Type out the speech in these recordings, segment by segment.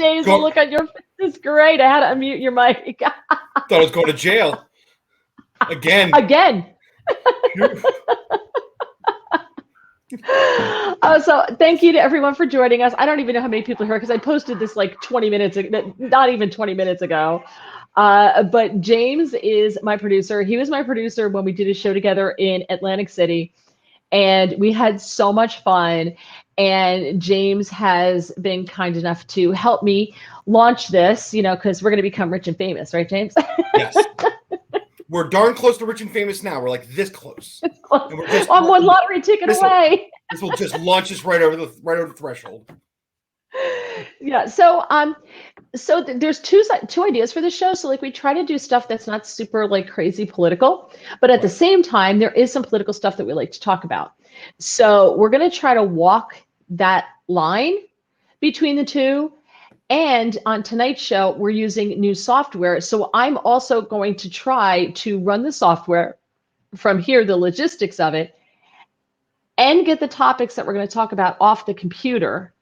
James, the look on your face is great. I had to unmute your mic. Thought I was going to jail. Again. So thank you to everyone for joining us. I don't even know how many people are here because I posted this like 20 minutes ago, not even 20 minutes ago. But James is my producer. He was my producer when we did a show together in Atlantic City, and we had so much fun. And James has been kind enough to help me launch this, because we're going to become rich and famous, right, James? Yes. We're darn close to rich and famous now. We're like this close. And we're just, I'm one lottery ticket away. This will just launch us right over the threshold. Yeah. So there's two ideas for the show. So like we try to do stuff that's not super like crazy political, but at the same time, there is some political stuff that we like to talk about. So we're going to try to walk that line between the two. And on tonight's show, we're using new software. So I'm also going to try to run the software from here, the logistics of it, and get the topics that we're going to talk about off the computer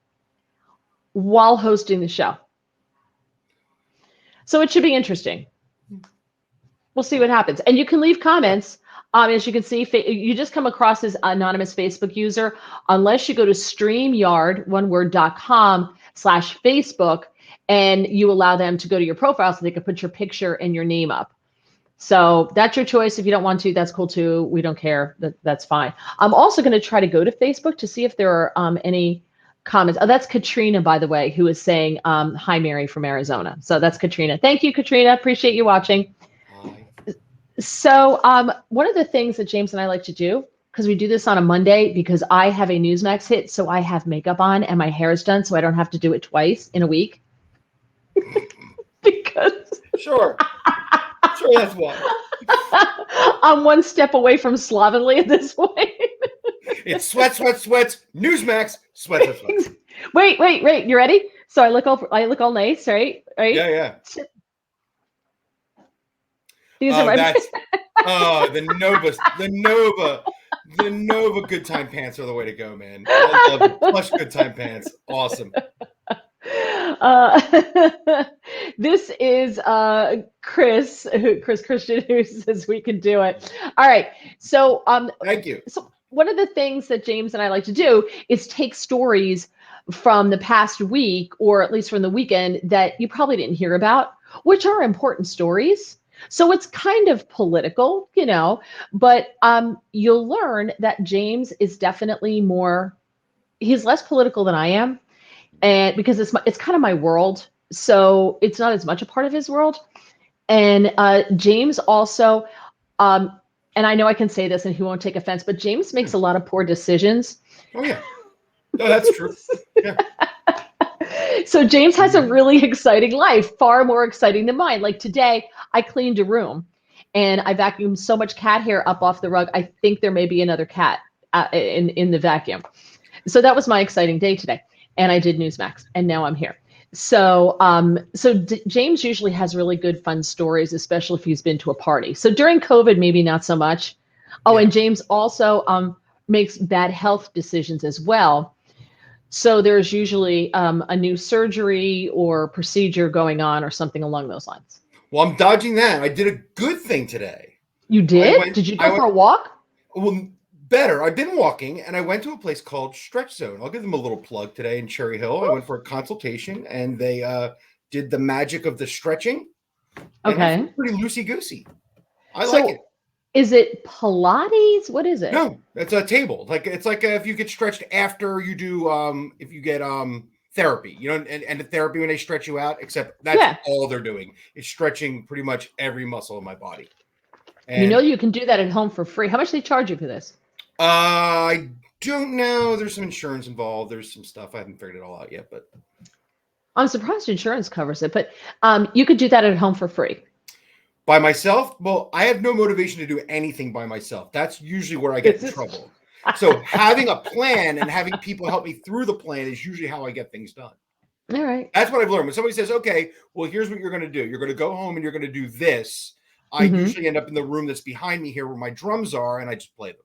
while hosting the show. So it should be interesting. We'll see what happens. And you can leave comments. As you can see, you just come across as anonymous Facebook user, unless you go to streamyard.com/Facebook and you allow them to go to your profile so they can put your picture and your name up. So that's your choice. If you don't want to, that's cool too. We don't care. That's fine. I'm also going to try to go to Facebook to see if there are any comments. Oh, that's Katrina, by the way, who is saying, hi, Mary from Arizona. So that's Katrina. Thank you, Katrina. Appreciate you watching. So one of the things that James and I like to do, because we do this on a Monday, because I have a Newsmax hit, so I have makeup on and my hair is done, so I don't have to do it twice in a week. Because Sure, that's why. I'm one step away from slovenly at this point. It's sweats, Newsmax, sweats. Wait. You ready? So I look all nice, right? Yeah. These are my. The Nova good time pants are the way to go, man. I love it. Plush good time pants. Awesome. This is Chris Christian, who says we can do it. All right. So thank you. So one of the things that James and I like to do is take stories from the past week, or at least from the weekend, that you probably didn't hear about, which are important stories. So it's kind of political, but you'll learn that James is definitely he's less political than I am. And because it's kind of my world, so it's not as much a part of his world. And James also, and I know I can say this and he won't take offense, but James makes a lot of poor decisions. Oh yeah, no, that's true. Yeah. So James has a really exciting life, far more exciting than mine. Like today, I cleaned a room and I vacuumed so much cat hair up off the rug. I think there may be another cat in the vacuum. So that was my exciting day today. And I did Newsmax, and now I'm here. So James usually has really good, fun stories, especially if he's been to a party. So during COVID, maybe not so much. Oh, yeah. And James also makes bad health decisions as well. So there's usually a new surgery or procedure going on or something along those lines. Well, I'm dodging that. I did a good thing today. You did? Did you go for a walk? Well, better. I've been walking, and I went to a place called Stretch Zone. I'll give them a little plug today in Cherry Hill. I went for a consultation, and they did the magic of the stretching. Okay. I feel pretty loosey-goosey. I like it. Is it Pilates? What is it? No, it's a table. It's like if you get stretched after you do if you get therapy, and the therapy when they stretch you out, except that's all they're doing is stretching pretty much every muscle in my body. And you can do that at home for free. How much do they charge you for this? I don't know. There's some insurance involved. There's some stuff. I haven't figured it all out yet, but I'm surprised insurance covers it. But you could do that at home for free. By myself? Well, I have no motivation to do anything by myself. That's usually where I get in trouble. So having a plan and having people help me through the plan is usually how I get things done. All right. That's what I've learned. When somebody says, okay, well, here's what you're going to do. You're going to go home and you're going to do this. I usually end up in the room that's behind me here where my drums are, and I just play them.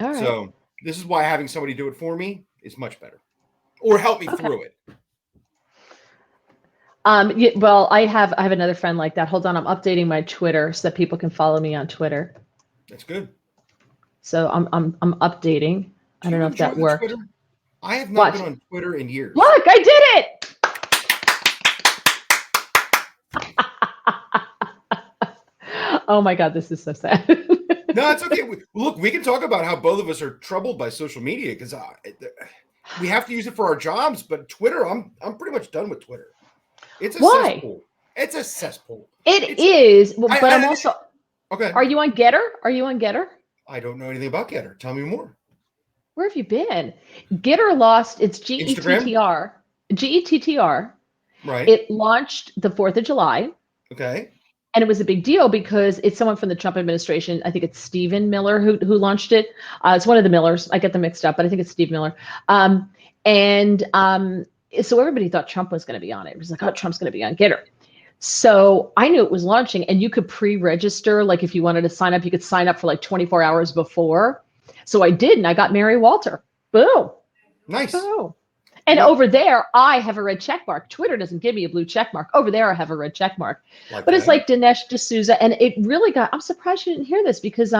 All right. So this is why having somebody do it for me is much better, or help me through it. Well, I have another friend like that. Hold on, I'm updating my Twitter so that people can follow me on Twitter. That's good. So I'm updating. I don't know if that worked. Twitter? I have not What? been on Twitter in years. Look, I did it. Oh my God, this is so sad. No, it's okay. Look, we can talk about how both of us are troubled by social media because we have to use it for our jobs. But Twitter, I'm pretty much done with Twitter. It's a cesspool. It's a cesspool. It is, but I'm also. Okay. Are you on Getter? Are you on Getter? I don't know anything about Getter. Tell me more. Where have you been? Getter lost its Gettr. Gettr. Right. It launched the 4th of July. Okay. And it was a big deal because it's someone from the Trump administration. I think it's Stephen Miller who launched it. It's one of the Millers. I get them mixed up, but I think it's Steve Miller. So everybody thought Trump was going to be on it. It was like, oh, Trump's going to be on Getter. So I knew it was launching, and you could pre-register. Like if you wanted to sign up, you could sign up for like 24 hours before. So I did, and I got Mary Walter. Boom. Nice. Boom. And over there, I have a red check mark. Twitter doesn't give me a blue check mark. Over there, I have a red check mark. But it's like Dinesh D'Souza, and it really I'm surprised you didn't hear this because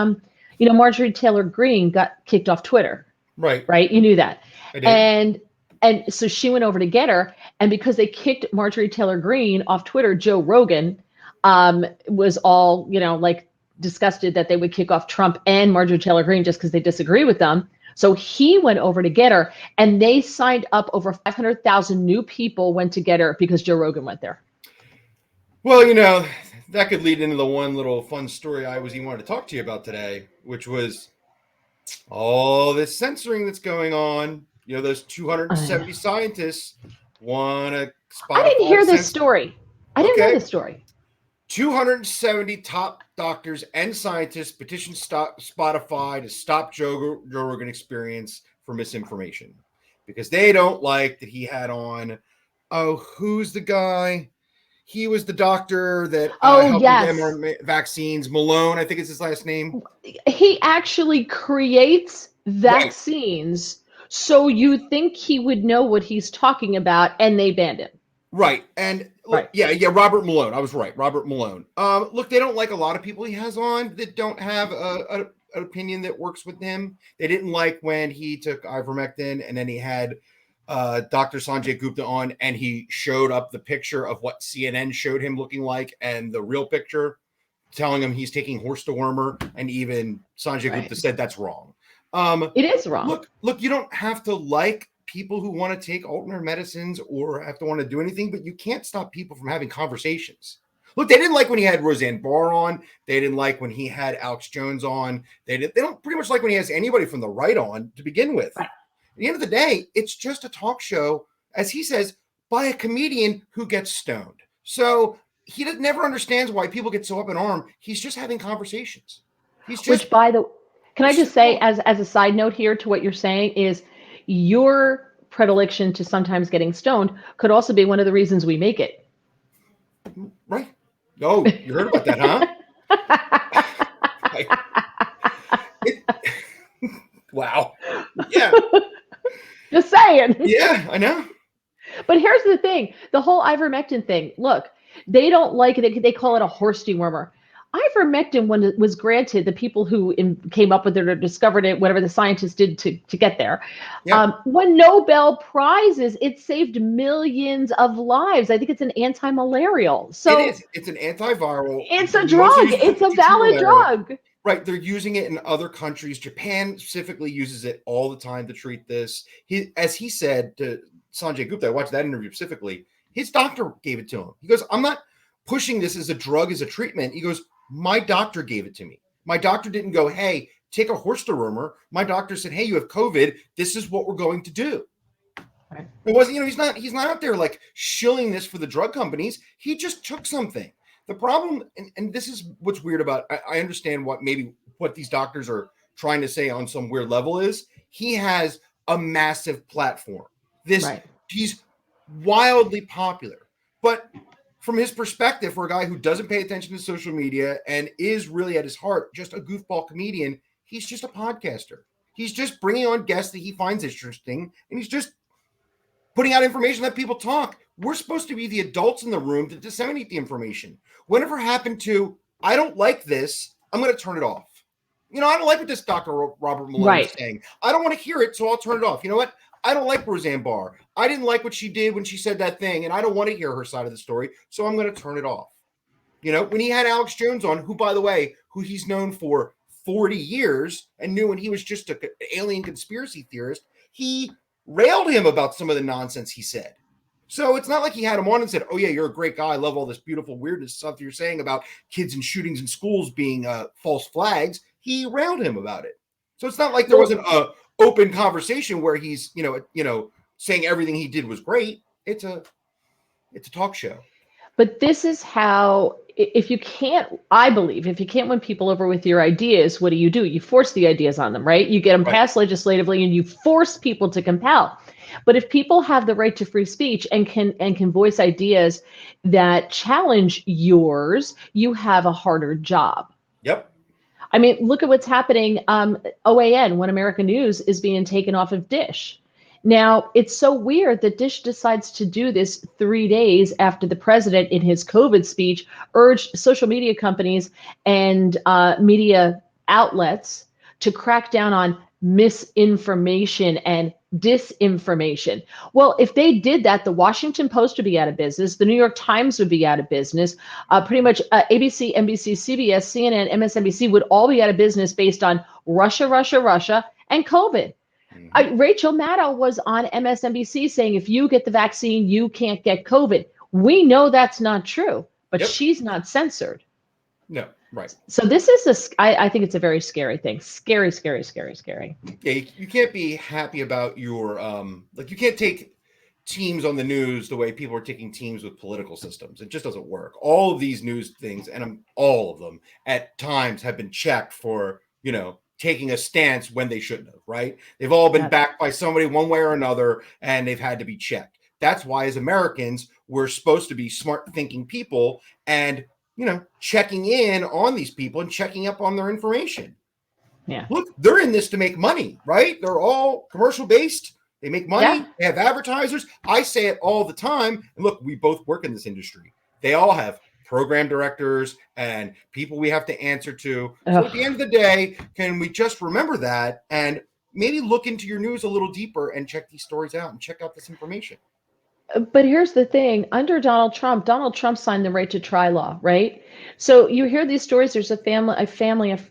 Marjorie Taylor Greene got kicked off Twitter. Right. Right? You knew that. I did. And so she went over to Getter, and because they kicked Marjorie Taylor Greene off Twitter, Joe Rogan was all, like disgusted that they would kick off Trump and Marjorie Taylor Greene just because they disagree with them. So he went over to Getter, and they signed up over 500,000 new people went to Getter because Joe Rogan went there. Well, that could lead into the one little fun story I even wanted to talk to you about today, which was all this censoring that's going on. Those 270 scientists want to Spotify. I didn't hear this story. I didn't know this story. 270 top doctors and scientists petitioned Spotify to stop Joe Rogan Experience for misinformation because they don't like that he had on. Oh, who's the guy? He was the doctor that helped them on vaccines. Malone, I think is his last name. He actually creates vaccines, so you think he would know what he's talking about, and they banned him. Right. And look, yeah, Robert Malone. I was right. Robert Malone. Look, they don't like a lot of people he has on that don't have an opinion that works with him. They didn't like when he took ivermectin and then he had Dr. Sanjay Gupta on and he showed up the picture of what CNN showed him looking like and the real picture telling him he's taking horse dewormer. And even Sanjay Gupta said that's wrong. It is wrong. Look, you don't have to like people who want to take alternate medicines or have to want to do anything, but you can't stop people from having conversations. Look, they didn't like when he had Roseanne Barr on. They didn't like when he had Alex Jones on. They don't pretty much like when he has anybody from the right on to begin with. Right. At the end of the day, it's just a talk show, as he says, by a comedian who gets stoned. So he never understands why people get so up in arm. He's just having conversations. Can I just say, as a side note here to what you're saying is, your predilection to sometimes getting stoned could also be one of the reasons we make it. Right. Oh, you heard about that, huh? Wow. Yeah. Just saying. Yeah, I know. But here's the thing. The whole ivermectin thing. Look, they don't like it. They call it a horse dewormer. Ivermectin, when it was granted, the people who came up with it or discovered it, whatever the scientists did to get there, won Nobel Prizes. It saved millions of lives. I think it's an anti-malarial. So it is. It's an antiviral. It's a drug. It's a valid drug. Right. They're using it in other countries. Japan specifically uses it all the time to treat this. As he said to Sanjay Gupta, I watched that interview specifically. His doctor gave it to him. He goes, I'm not pushing this as a drug, as a treatment. He goes, my doctor gave it to me. My doctor didn't go, hey, take a horse dewormer. My doctor said, hey, you have COVID. This is what we're going to do. Right. It wasn't, he's not out there like shilling this for the drug companies. He just took something. The problem, and this is what's weird about, I understand what these doctors are trying to say on some weird level is he has a massive platform. He's wildly popular, but from his perspective, for a guy who doesn't pay attention to social media and is really at his heart just a goofball comedian, he's just a podcaster. He's just bringing on guests that he finds interesting, and he's just putting out information that people talk. we're supposed to be the adults in the room to disseminate the information. Whatever happened to, I don't like this, I'm going to turn it off. I don't like what this Dr. Robert Malone is saying. I don't want to hear it, so I'll turn it off. You know what? I don't like Roseanne Barr. I didn't like what she did when she said that thing, and I don't want to hear her side of the story, so I'm going to turn it off. When he had Alex Jones on, who, by the way, who he's known for 40 years and knew when he was just an alien conspiracy theorist, he railed him about some of the nonsense he said. So it's not like he had him on and said, oh, yeah, you're a great guy. I love all this beautiful weirdness stuff you're saying about kids and shootings in schools being false flags. He railed him about it. So it's not like there wasn't an open conversation where he's, saying everything he did was great. It's a talk show. But this is how, I believe, if you can't win people over with your ideas, what do? You force the ideas on them, right? You get them passed legislatively and you force people to compel. But if people have the right to free speech and can voice ideas that challenge yours, you have a harder job. Yep. I mean, look at what's happening. OAN, One American News, is being taken off of Dish. Now, it's so weird that Dish decides to do this 3 days after the president, in his COVID speech, urged social media companies and media outlets to crack down on misinformation and disinformation. Well, if they did that, the Washington Post would be out of business. The New York Times would be out of business. Pretty much ABC, NBC, CBS, CNN, MSNBC would all be out of business based on Russia, and COVID. Rachel Maddow was on MSNBC saying, if you get the vaccine, you can't get COVID. We know that's not true, but she's not censored. No, right. So this is I think it's a very scary thing. Scary. Yeah, you can't be happy about your, you can't take teams on the news the way people are taking teams with political systems. It just doesn't work. All of these news things, and all of them at times have been checked for, taking a stance when they shouldn't have, right? They've all been backed by somebody one way or another, and they've had to be checked. That's why, as Americans, we're supposed to be smart thinking people and, checking in on these people and checking up on their information. Yeah. Look, they're in this to make money, right? They're all commercial based. They make money. Yeah. They have advertisers. I say it all the time. And look, we both work in this industry. They all have program directors and people we have to answer to. So at the end of the day, can we just remember that and maybe look into your news a little deeper and check these stories out and check out this information? But here's the thing. Under Donald Trump signed the right to try law, right? So you hear these stories. There's a family,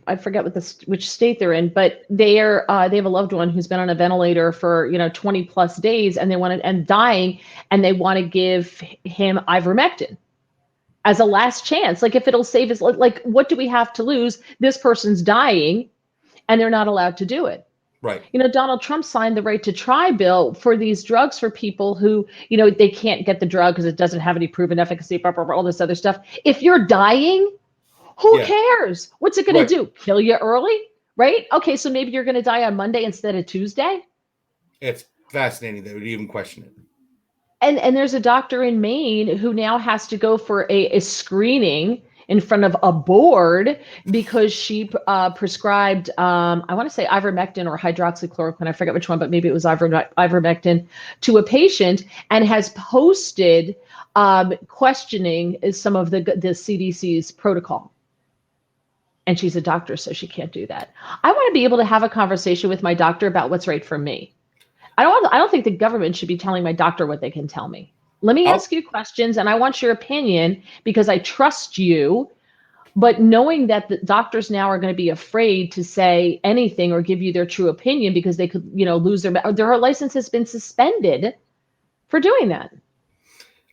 I forget which state they're in, but they have a loved one who's been on a ventilator for 20 plus days, and dying, and they want to give him ivermectin as a last chance. Like, if it'll save his, like, what do we have to lose? This person's dying and they're not allowed to do it. Right. Donald Trump signed the right to try bill for these drugs for people who, they can't get the drug because it doesn't have any proven efficacy, all this other stuff. If you're dying, who cares? What's it going to do? Kill you early? Right? Okay, so maybe you're going to die on Monday instead of Tuesday? It's fascinating they would even question it. And there's a doctor in Maine who now has to go for a screening in front of a board because she prescribed, I want to say ivermectin or hydroxychloroquine. I forget which one, but maybe it was ivermectin to a patient, and has posted questioning some of the CDC's protocol. And she's a doctor, so she can't do that. I want to be able to have a conversation with my doctor about what's right for me. I don't think the government should be telling my doctor what they can tell me. Let me ask you questions, and I want your opinion because I trust you. But knowing that the doctors now are going to be afraid to say anything or give you their true opinion because they could, lose their license has been suspended for doing that.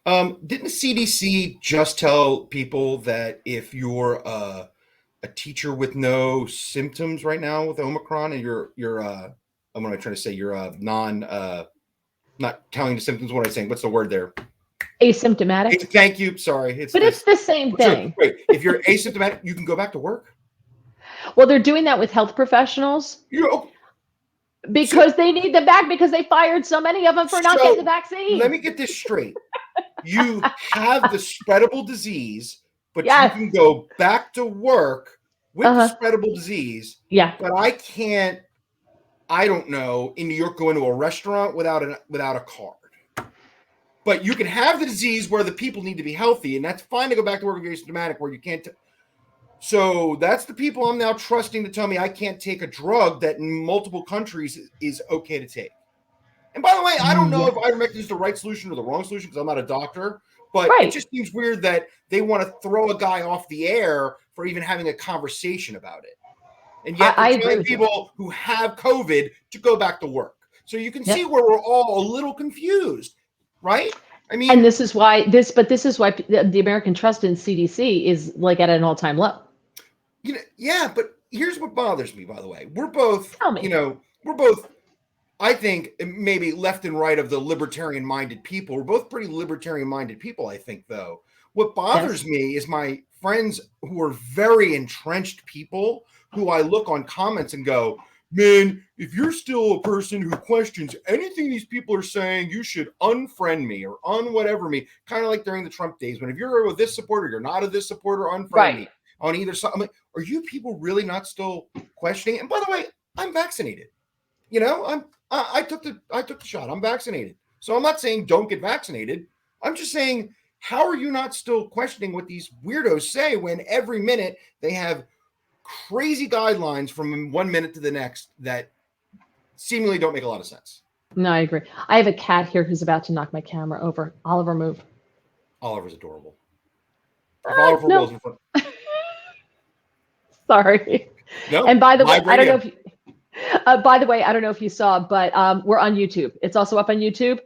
Didn't the CDC just tell people that if you're a teacher with no symptoms right now with Omicron and you're I'm going to try to say you're not telling the symptoms. What am I saying? What's the word there? Asymptomatic. Thank you. Sorry. It's the same thing. Wait, if you're asymptomatic, you can go back to work? Well, they're doing that with health professionals. Because they need them back because they fired so many of them for not getting the vaccine. Let me get this straight. You have the spreadable disease, but you can go back to work with the spreadable disease. Yeah. But I can't, I don't know, in New York, go into a restaurant without a card. But you can have the disease where the people need to be healthy, and that's fine to go back to work asymptomatic where you can't. So that's the people I'm now trusting to tell me I can't take a drug that in multiple countries is okay to take. And by the way, I don't know if ivermectin is the right solution or the wrong solution because I'm not a doctor, but it just seems weird that they want to throw a guy off the air for even having a conversation about it. And yet they're telling people who have COVID to go back to work. So you can see where we're all a little confused, right? I mean, and this is why the American trust in CDC is like at an all-time low. But here's what bothers me, by the way. We're both, we're both, I think, maybe left and right of the libertarian-minded people. We're both pretty libertarian-minded people, I think, though. What bothers me is my friends who are very entrenched people who I look on comments and go, man, if you're still a person who questions anything these people are saying, you should unfriend me or unwhatever me. Kind of like during the Trump days, when if you're with this supporter, you're not a this supporter, unfriend me on either side. I'm like, are you people really not still questioning? And by the way, I'm vaccinated. I took the shot. I'm vaccinated. So I'm not saying don't get vaccinated. I'm just saying, how are you not still questioning what these weirdos say when every minute they have crazy guidelines from one minute to the next that seemingly don't make a lot of sense? No, I agree. I have a cat here who's about to knock my camera over. Oliver, move. Oliver's adorable. Oliver rolls in front. Sorry. No, and by the way, I don't know if you, I don't know if you saw, but we're on YouTube. It's also up on YouTube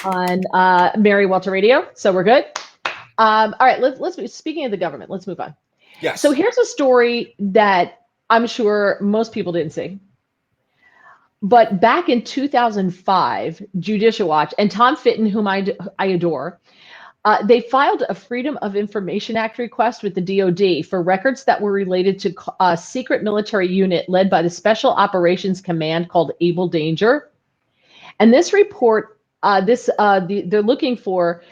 on Mary Walter Radio. So we're good. All right, let's speaking of the government, let's move on. Yes. So here's a story that I'm sure most people didn't see. But back in 2005, Judicial Watch and Tom Fitton, whom I adore, they filed a Freedom of Information Act request with the DOD for records that were related to a secret military unit led by the Special Operations Command called Able Danger. And this report, they're looking for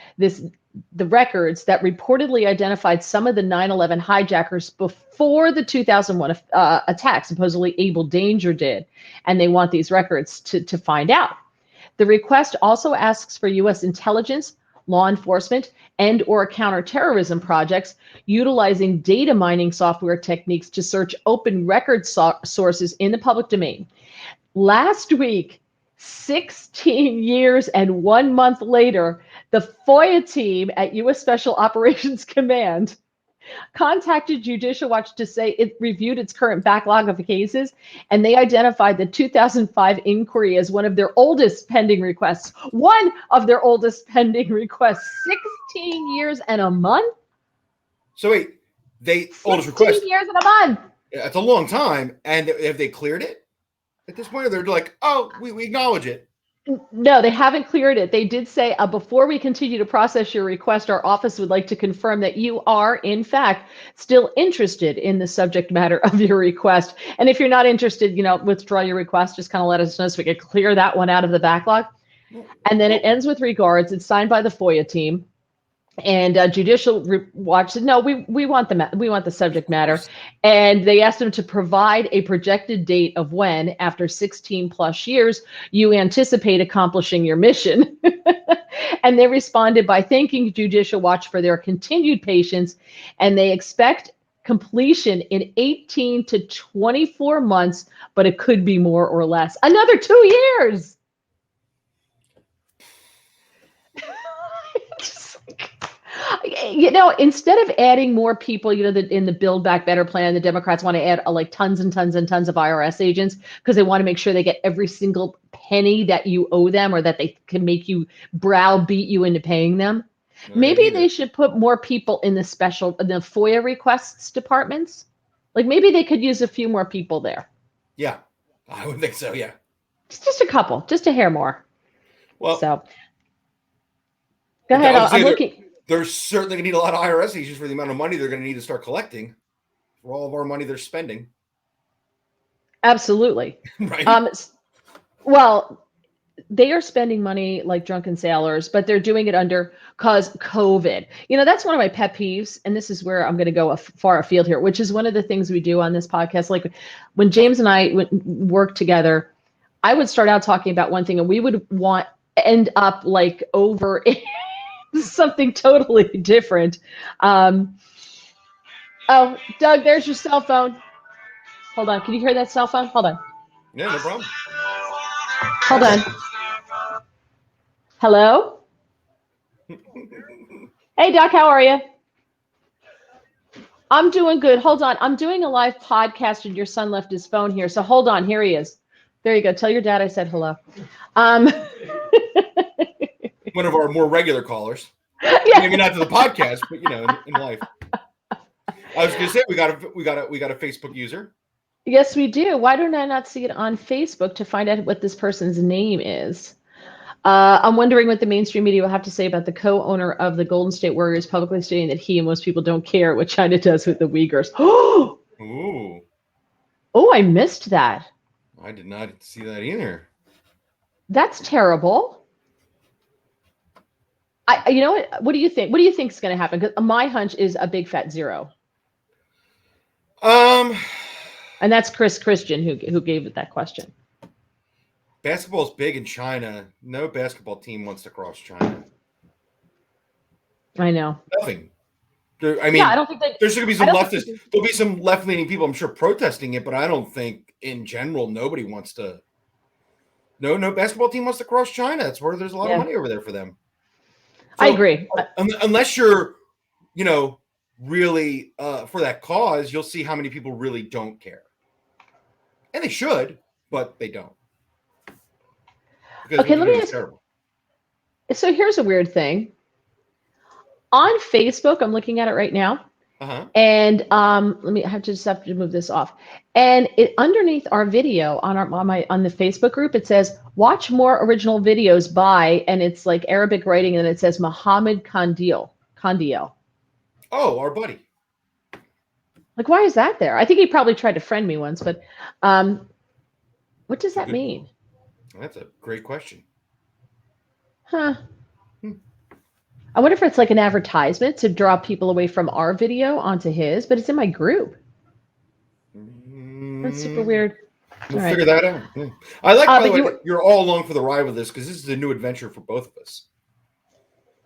the records that reportedly identified some of the 9/11 hijackers before the 2001 attack, supposedly Able Danger did. And they want these records to find out. The request also asks for U.S. intelligence, law enforcement, and or counterterrorism projects utilizing data mining software techniques to search open record sources in the public domain. Last week, 16 years and 1 month later, the FOIA team at U.S. Special Operations Command contacted Judicial Watch to say it reviewed its current backlog of cases, and they identified the 2005 inquiry as one of their oldest pending requests. 16 years and a month? So wait, oldest request. 16 years and a month. Yeah, it's a long time. And have they cleared it? At this point, they're like, oh, we acknowledge it. No, they haven't cleared it. They did say, before we continue to process your request, our office would like to confirm that you are, in fact, still interested in the subject matter of your request. And if you're not interested, withdraw your request. Just kind of let us know so we can clear that one out of the backlog. And then it ends with regards. It's signed by the FOIA team. And Judicial Watch said, no, we want the subject matter. And they asked them to provide a projected date of when, after 16 plus years, you anticipate accomplishing your mission. And they responded by thanking Judicial Watch for their continued patience. And they expect completion in 18 to 24 months, but it could be more or less. Another 2 years. Instead of adding more people, in the Build Back Better plan, the Democrats want to add tons and tons and tons of IRS agents because they want to make sure they get every single penny that you owe them or that they can make you browbeat you into paying them. Maybe they should put more people in the FOIA requests departments. Maybe they could use a few more people there. Yeah, I would think so. Yeah. Just a couple, just a hair more. Well, so go ahead. I'm looking. They're certainly going to need a lot of IRS agents for the amount of money they're going to need to start collecting for all of our money they're spending. Absolutely. Right. Well, they are spending money like drunken sailors, but they're doing it because COVID. That's one of my pet peeves, and this is where I'm going to go far afield here, which is one of the things we do on this podcast. Like when James and I work together, I would start out talking about one thing, and we would want end up like over something totally different. Oh, Doug, there's your cell phone. Hold on. Can you hear that cell phone? Hold on. Yeah, no problem. Hold on. Hello? Hey, Doc, how are you? I'm doing good. Hold on. I'm doing a live podcast and your son left his phone here. So hold on. Here he is. There you go. Tell your dad I said hello. One of our more regular callers. Yeah. Maybe not to the podcast, but in life. I was going to say we got a Facebook user. Yes, we do. Why don't I not see it on Facebook to find out what this person's name is? I'm wondering what the mainstream media will have to say about the co-owner of the Golden State Warriors publicly stating that he and most people don't care what China does with the Uyghurs. Ooh. Oh, I missed that. I did not see that either. That's terrible. You know what? What do you think? What do you think is going to happen? Because my hunch is a big fat zero. And that's Chris Christian who gave it that question. Basketball is big in China. No basketball team wants to cross China. I know. Nothing. I don't think there's going to be some leftists. There'll be some left-leaning people, I'm sure, protesting it, but I don't think, in general, nobody wants to. No basketball team wants to cross China. That's where there's a lot of money over there for them. So, I agree. Unless you're, really for that cause, you'll see how many people really don't care, and they should, but they don't. Okay, let me ask. So here's a weird thing. On Facebook, I'm looking at it right now, and I have to move this off. And underneath our video on the Facebook group, it says watch more original videos by, and it's like Arabic writing, and it says Mohammed Kandil. Oh, our buddy. Like, why is that there? I think he probably tried to friend me once, but what does that mean? That's a great question. Huh. I wonder if it's like an advertisement to draw people away from our video onto his, but it's in my group. That's super weird. We'll figure that out. Yeah. I like, by the way, you're all along for the ride with this because this is a new adventure for both of us.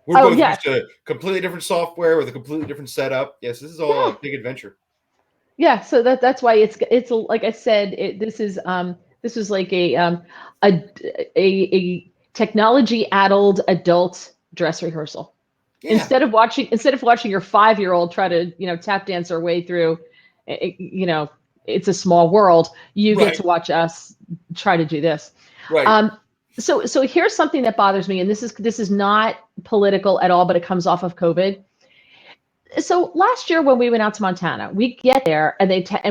We're both used to completely different software with a completely different setup. Yes, this is all a big adventure. Yeah, so that's why it's like I said, this is like a technology addled adult dress rehearsal. Yeah. Instead of watching your 5-year-old try to tap dance her way through, it's a small world. You get to watch us try to do this. Right. So here's something that bothers me, and this is not political at all, but it comes off of COVID. So last year when we went out to Montana, we get there and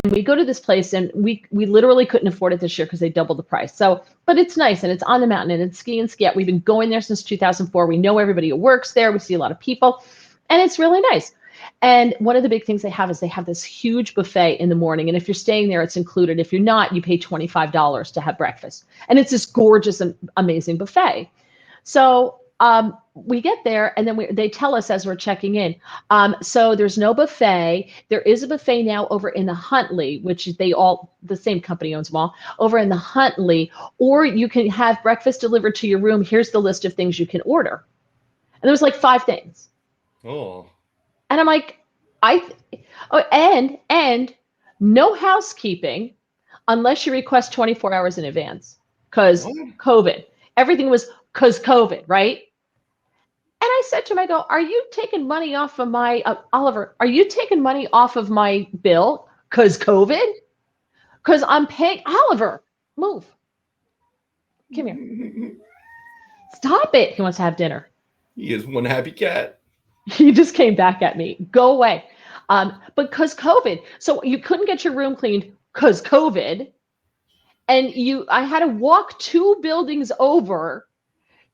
we go to this place and we literally couldn't afford it this year because they doubled the price. So, but it's nice and it's on the mountain and it's ski and ski. We've been going there since 2004. We know everybody who works there. We see a lot of people and it's really nice. And one of the big things they have is they have this huge buffet in the morning. And if you're staying there, it's included. If you're not, you pay $25 to have breakfast. And it's this gorgeous and amazing buffet. So we get there and then they tell us as we're checking in. So there's no buffet. There is a buffet now over in the Huntley, which the same company owns them all, over in the Huntley, or you can have breakfast delivered to your room. Here's the list of things you can order. And there was like 5 things. Oh. And I'm like, and no housekeeping unless you request 24 hours in advance because COVID. Everything was because COVID, right? And I said to him, I go, are you taking money off of my, Oliver, are you taking money off of my bill because COVID? Because I'm paying, Oliver, move. Come here. Stop it. He wants to have dinner. He is one happy cat. He just came back at me. Go away. Because COVID. So you couldn't get your room cleaned because COVID. And I had to walk 2 buildings over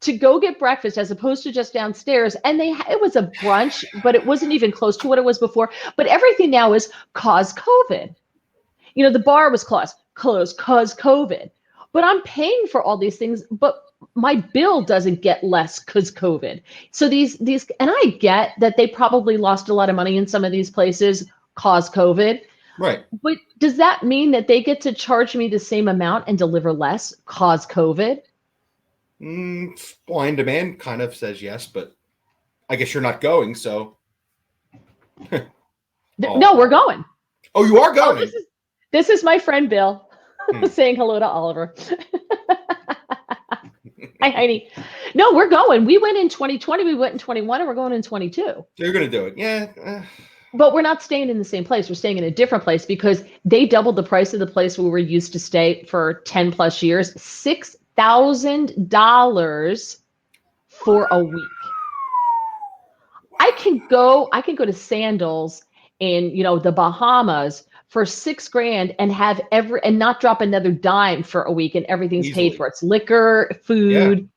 to go get breakfast as opposed to just downstairs. And it was a brunch, but it wasn't even close to what it was before. But everything now is cause COVID. The bar was closed cause COVID. But I'm paying for all these things, but my bill doesn't get less because COVID. So these, and I get that they probably lost a lot of money in some of these places cause COVID. Right. But does that mean that they get to charge me the same amount and deliver less cause COVID? Supply and demand kind of says yes, but I guess you're not going, so. No, we're going. Oh, you are going? Oh, this is my friend Bill saying hello to Oliver. Hi, Heidi. No, we're going. We went in 2020. We went in 21, and we're going in 22. So you're going to do it. Yeah. But we're not staying in the same place. We're staying in a different place because they doubled the price of the place we were used to stay for 10 plus years. $6,000 for a week. I can go to Sandals in, the Bahamas for $6,000 and have and not drop another dime for a week, and everything's paid for. It's liquor, food,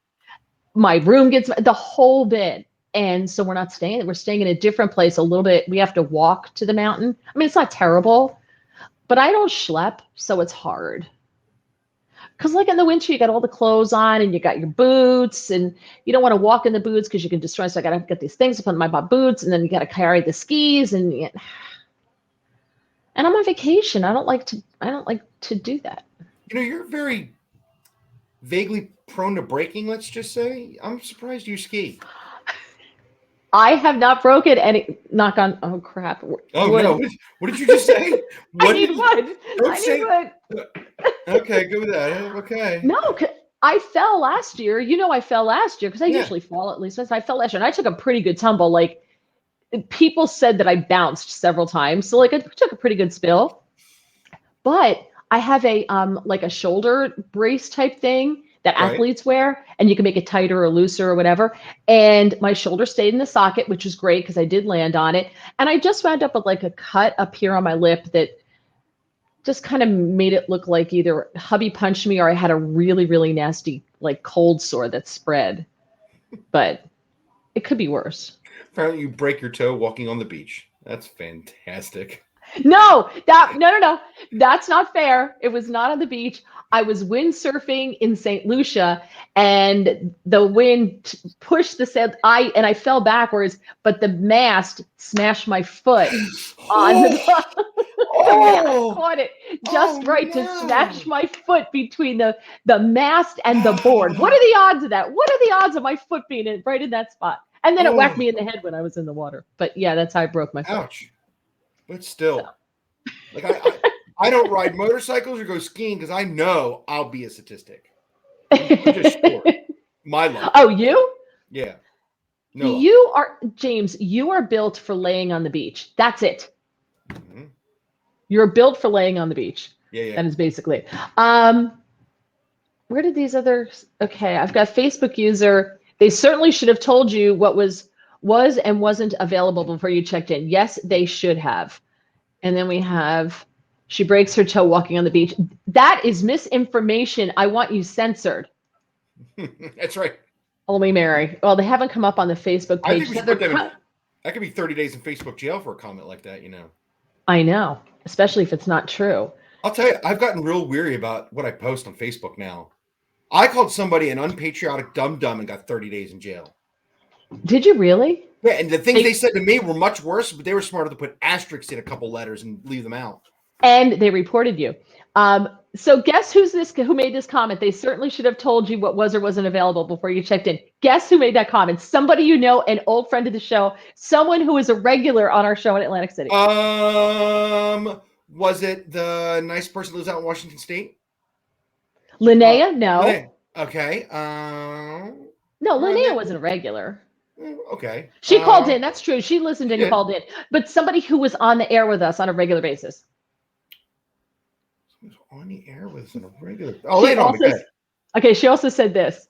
my room gets the whole bit. And so we're not staying. We're staying in a different place a little bit. We have to walk to the mountain. I mean, it's not terrible, but I don't schlep, so it's hard. Because like in the winter, you got all the clothes on and you got your boots, and you don't want to walk in the boots because you can destroy. So I got to get these things to put in my boots, and then you got to carry the skis, and I'm on vacation. I don't like to do that. You're very vaguely prone to breaking, let's just say. I'm surprised you ski. I have not broken any. Knock on. Oh crap! Oh wood. No! What did you just say? I need wood. Need wood. Okay, go with that. Okay. No, I fell last year. I fell last year because I usually fall at least once. I fell last year, and I took a pretty good tumble. Like people said that I bounced several times, so like I took a pretty good spill. But I have a like a shoulder brace type thing that athletes wear, and you can make it tighter or looser or whatever. And my shoulder stayed in the socket, which was great because I did land on it. And I just wound up with like a cut up here on my lip that just kind of made it look like either hubby punched me or I had a really, really nasty like cold sore that spread. But it could be worse. Apparently you break your toe walking on the beach. That's fantastic. No, no. That's not fair. It was not on the beach. I was windsurfing in St. Lucia, and the wind pushed the sand. I fell backwards, but the mast smashed my foot on the mast. Caught it just right to smash my foot between the mast and the board. What are the odds of that? What are the odds of my foot being right in that spot? And then it whacked me in the head when I was in the water. But yeah, that's how I broke my foot. Ouch. But still, like I don't ride motorcycles or go skiing because I know I'll be a statistic. I'm just sure. My luck. Oh, you? Yeah. No. You are, James, you are built for laying on the beach. That's it. Mm-hmm. You're built for laying on the beach. Yeah. That is basically it. Where did these others? Okay, I've got Facebook user. They certainly should have told you what was and wasn't available before you checked in. Yes, they should have. And then we have, she breaks her toe walking on the beach. That is misinformation. I want you censored. That's right. Holy Mary. Well, they haven't come up on the Facebook page. I think we should put them that could be 30 days in Facebook jail for a comment like that, I know, especially if it's not true. I'll tell you, I've gotten real weary about what I post on Facebook now. I called somebody an unpatriotic dum-dum and got 30 days in jail. Did you really? Yeah, and the things they said to me were much worse, but they were smarter to put asterisks in a couple letters and leave them out. And they reported you. So guess who made this comment? They certainly should have told you what was or wasn't available before you checked in. Guess who made that comment? Somebody you know, an old friend of the show, someone who is a regular on our show in Atlantic City. Was it the nice person who lives out in Washington State? Linnea? No. Linnea. Okay. No, Linnea wasn't a regular. Okay. She called in. That's true. She listened and called in. But somebody who was on the air with us on a regular basis. Who's on the air with us on a regular? Oh, okay. She also said this.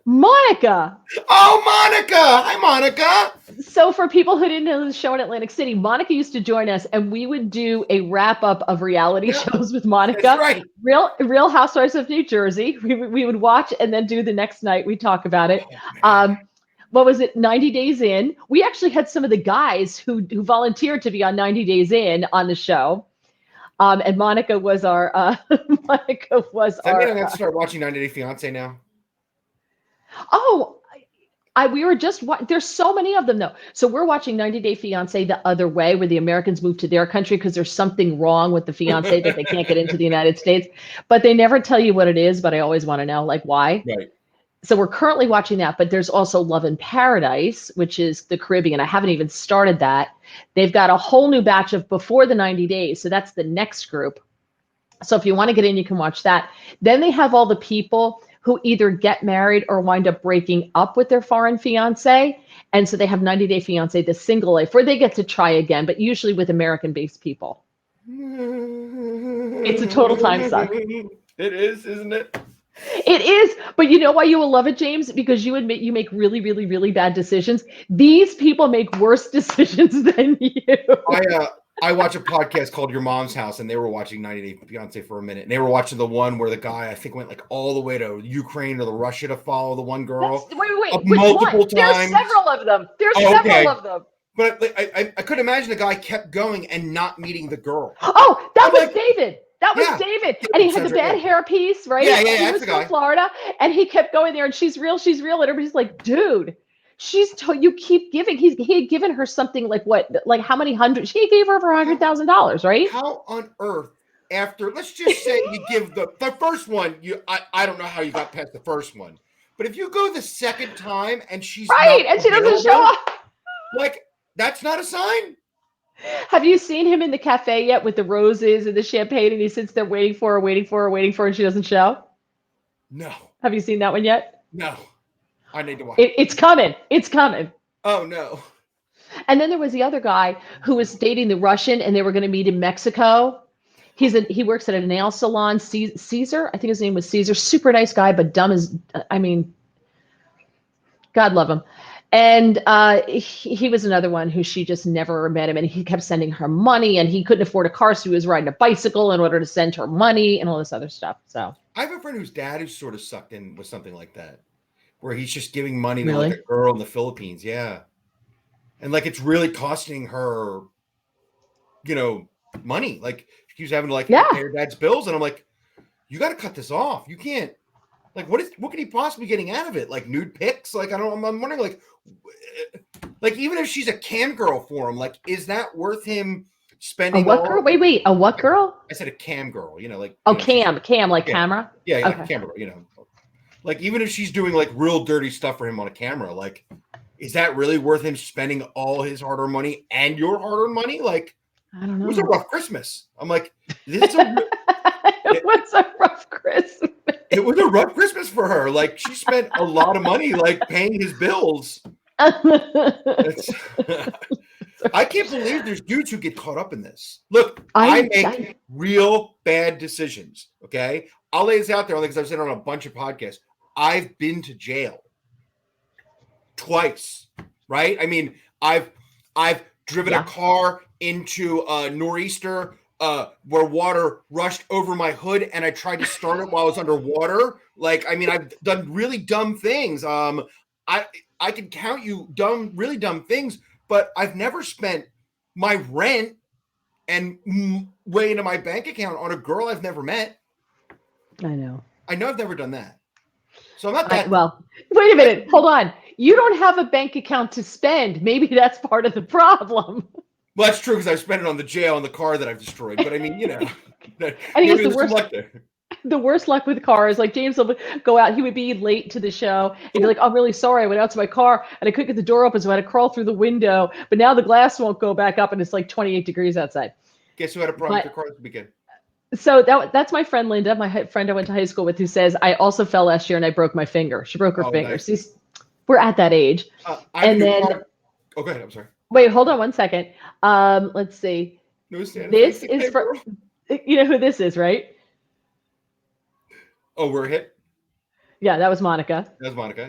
Monica. Oh, Monica. Hi, Monica. So for people who didn't know the show in Atlantic City, Monica used to join us and we would do a wrap up of reality shows with Monica. That's right. Real Housewives of New Jersey. We would watch and then do the next night. We talk about it. What was it? 90 Days In. We actually had some of the guys who volunteered to be on 90 Days In on the show. And Monica was our, Does that mean I have to start watching 90 Day Fiance now? Oh, We were just there's so many of them though. So we're watching 90 Day Fiance the other way, where the Americans move to their country because there's something wrong with the fiance that they can't get into the United States. But they never tell you what it is. But I always want to know, like, why. Right. So we're currently watching that, but there's also Love in Paradise, which is the Caribbean. I haven't even started that. They've got a whole new batch of before the 90 days. So that's the next group. So if you want to get in, you can watch that. Then they have all the people who either get married or wind up breaking up with their foreign fiance. And so they have 90 Day Fiance, the single life, where they get to try again, but usually with American-based people. It's a total time suck. It is, isn't it? It is, but you know why you will love it, James? Because you admit you make really, really, really bad decisions. These people make worse decisions than you. I watch a podcast called Your Mom's House, and they were watching 90 Day Fiance for a minute, and they were watching the one where the guy, I think, went like all the way to Ukraine or the Russia to follow the one girl. Wait, multiple one? times. There's several of them. Several of them. But like, I couldn't imagine the guy kept going and not meeting the girl. Oh, that was David. That was David. And he had the bad hairpiece, right? Yeah, he was from Florida, and he kept going there, and she's real. And everybody's like, dude, you keep giving. He had given her something like what? Like how many hundred? He gave her for $100,000, right? How on earth, after, let's just say you give the first one, I don't know how you got past the first one. But if you go the second time and she's right, and she doesn't show up. Like, that's not a sign. Have you seen him in the cafe yet with the roses and the champagne, and he sits there waiting for her, and she doesn't show? No. Have you seen that one yet? No. I need to watch it. It's coming. It's coming. Oh, no. And then there was the other guy who was dating the Russian, and they were going to meet in Mexico. He works at a nail salon, Caesar. I think his name was Caesar. Super nice guy, but dumb as, I mean, God love him. And he was another one who she just never met him, and he kept sending her money, and he couldn't afford a car, so he was riding a bicycle in order to send her money and all this other stuff. So I have a friend whose dad is sort of sucked in with something like that, where he's just giving money to like a girl in the Philippines. Yeah. And like, it's really costing her, money. Like, she was having to pay her dad's bills. And I'm like, you got to cut this off. You can't, like, what could he possibly getting out of it? Like nude pics? Like, I'm wondering, like, even if she's a cam girl for him, like, is that worth him spending? A what girl? Wait, a what girl? I said a cam girl, like. Cam, like camera? Yeah, okay. Camera, like, even if she's doing like real dirty stuff for him on a camera, like, is that really worth him spending all his hard-earned money and your hard-earned money? Like, I don't know. It was a rough Christmas. I'm like, it was a rough Christmas. It was a rough Christmas for her. Like, she spent a lot of money, like, paying his bills. I can't believe there's dudes who get caught up in this. Look, I make real bad decisions, okay? I'll lay this out there only because I've said it on a bunch of podcasts. I've been to jail twice, right? I mean, I've driven a car into a nor'easter where water rushed over my hood, and I tried to start it while I was underwater. Like, I mean, I've done really dumb things. I can count you really dumb things, but I've never spent my rent and way into my bank account on a girl I've never met. I know I've never done that. So I'm not that. Well, wait a minute. Hold on. You don't have a bank account to spend. Maybe that's part of the problem. Well, that's true because I spent it on the jail and the car that I've destroyed. But I mean, I think it's the worst luck with cars. Like, James will go out. He would be late to the show and be like, I'm really sorry. I went out to my car and I couldn't get the door open, so I had to crawl through the window. But now the glass won't go back up and it's like 28 degrees outside. Guess who had a problem with the car this weekend? So that's my friend Linda, my friend I went to high school with, who says, I also fell last year and I broke my finger. She broke her finger. Nice. We're at that age. And then, go ahead. I'm sorry. Wait, hold on 1 second. Let's see. This is for, you know who this is, right? Oh, we're hit. Yeah, that was Monica.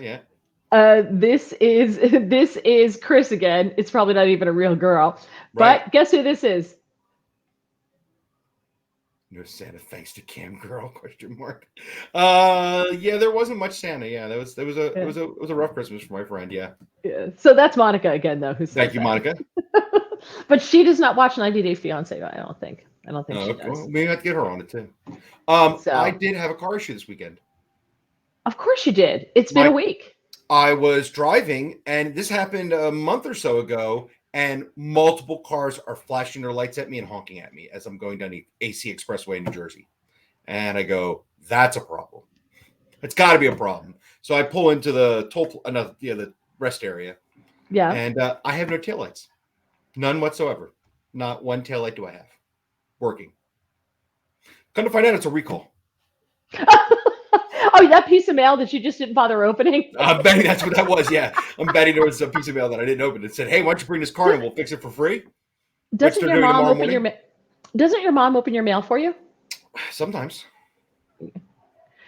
Yeah. This is Chris again. It's probably not even a real girl, but guess who this is? No Santa thanks to Cam Girl ? Yeah, there wasn't much Santa. Yeah, it was a rough Christmas for my friend. Yeah. So that's Monica again, though. Thank you, Monica. But she does not watch 90 Day Fiance. I don't think she does. Well, maybe I have to get her on it too. I did have a car issue this weekend. Of course you did. It's been a week. I was driving, and this happened a month or so ago, and multiple cars are flashing their lights at me and honking at me as I'm going down the AC Expressway in New Jersey. And I go, that's a problem. It's got to be a problem. So I pull into the the rest area. Yeah. And I have no taillights. None whatsoever. Not one taillight do I have working. Come to find out, it's a recall. Oh, that piece of mail that you just didn't bother opening? I'm betting that's what that was. Yeah. I'm betting there was a piece of mail that I didn't open. It said, hey, why don't you bring this car and we'll fix it for free? Doesn't your mom open your Doesn't your mom open your mail for you? Sometimes.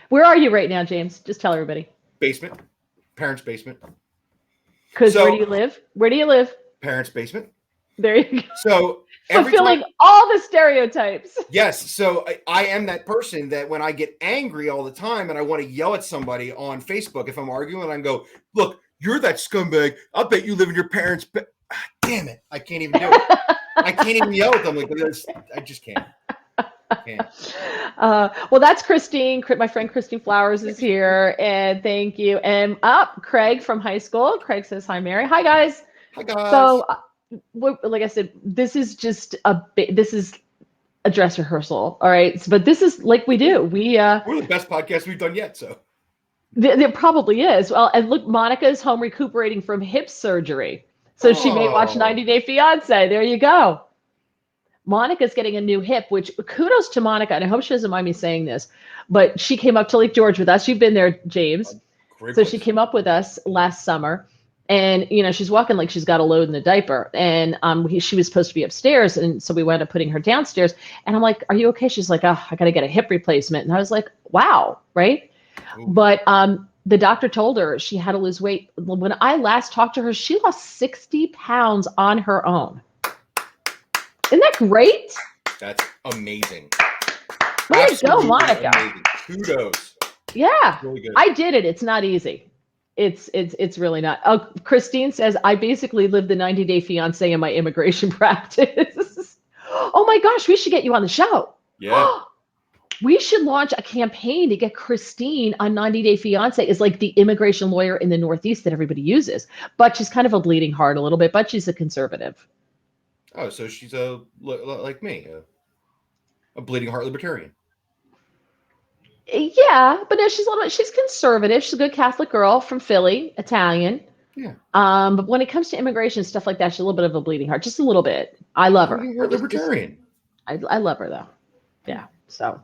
Where are you right now, James? Just tell everybody. Basement. Parents' basement. Because where do you live? Where do you live? Parents' basement. There you go. So fulfilling all the stereotypes. Yes. So I am that person that when I get angry all the time and I want to yell at somebody on Facebook, if I'm arguing, I go, look, you're that scumbag. I'll bet you live in your parents' damn it. I can't even do it. I can't even yell at them like this. I just can't. Well, that's Christine. My friend Christine Flowers is here, and thank you. And Craig from high school. Craig says hi, Mary. Hi, guys. Hi, guys. So, like I said, this is just this is a dress rehearsal, all right. But this is like we do. We're the best podcast we've done yet. So there probably is. Well, and look, Monica's home recuperating from hip surgery, so she may watch 90 Day Fiance. There you go. Monica's getting a new hip, which kudos to Monica. And I hope she doesn't mind me saying this, but she came up to Lake George with us. You've been there, James. So she came up with us last summer, and she's walking like she's got a load in a diaper. And she was supposed to be upstairs, and so we wound up putting her downstairs. And I'm like, "Are you okay?" She's like, "Oh, I got to get a hip replacement." And I was like, "Wow, right?" Ooh. But the doctor told her she had to lose weight. When I last talked to her, she lost 60 pounds on her own. Isn't that great? That's amazing. Way to go, Monica. Amazing. Kudos. Yeah, really good. I did it. It's not easy. It's really not. Oh, Christine says, I basically lived the 90 Day Fiance in my immigration practice. Oh my gosh, we should get you on the show. Yeah. We should launch a campaign to get Christine on 90 Day Fiance as like the immigration lawyer in the Northeast that everybody uses. But she's kind of a bleeding heart a little bit, but she's a conservative. Oh, so she's like me, a bleeding heart libertarian. Yeah, but no, she's conservative. She's a good Catholic girl from Philly, Italian. Yeah. But when it comes to immigration stuff like that, she's a little bit of a bleeding heart, just a little bit. I love her. Bleeding heart libertarian. I love her though. Yeah. So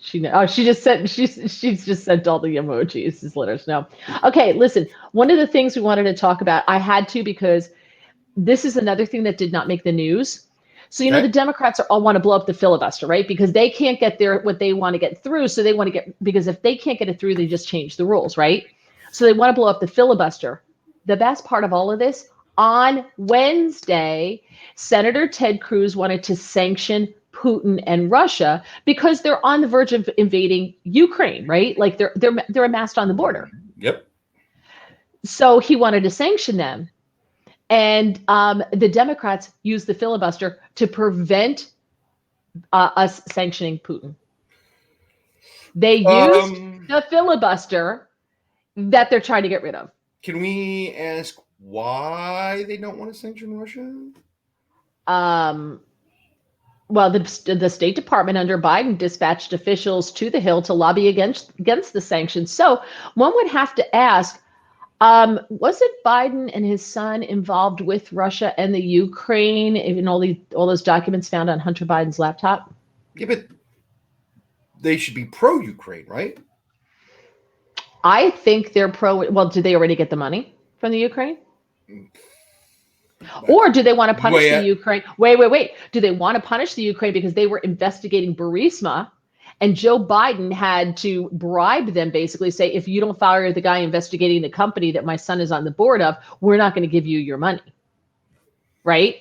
she just she's just sent all the emojis. Just let us know. Okay, listen. One of the things we wanted to talk about, I had to because this is another thing that did not make the news. So, the Democrats all want to blow up the filibuster, right? Because they can't get what they want to get through. So they want to because if they can't get it through, they just change the rules, right? So they want to blow up the filibuster. The best part of all of this, on Wednesday, Senator Ted Cruz wanted to sanction Putin and Russia because they're on the verge of invading Ukraine, right? Like they're amassed on the border. Yep. So he wanted to sanction them. And the Democrats used the filibuster to prevent us sanctioning Putin. They used the filibuster that they're trying to get rid of. Can we ask why they don't want to sanction Russia? Well, the State Department under Biden dispatched officials to the Hill to lobby against the sanctions. So one would have to ask, wasn't Biden and his son involved with Russia and the Ukraine in all those documents found on Hunter Biden's laptop? Yeah, but they should be pro-Ukraine, right? I think they're pro. Well, did they already get the money from the Ukraine? Or do they want to punish the Ukraine? Wait. Do they want to punish the Ukraine because they were investigating Burisma? And Joe Biden had to bribe them, basically say, if you don't fire the guy investigating the company that my son is on the board of, we're not going to give you your money. Right?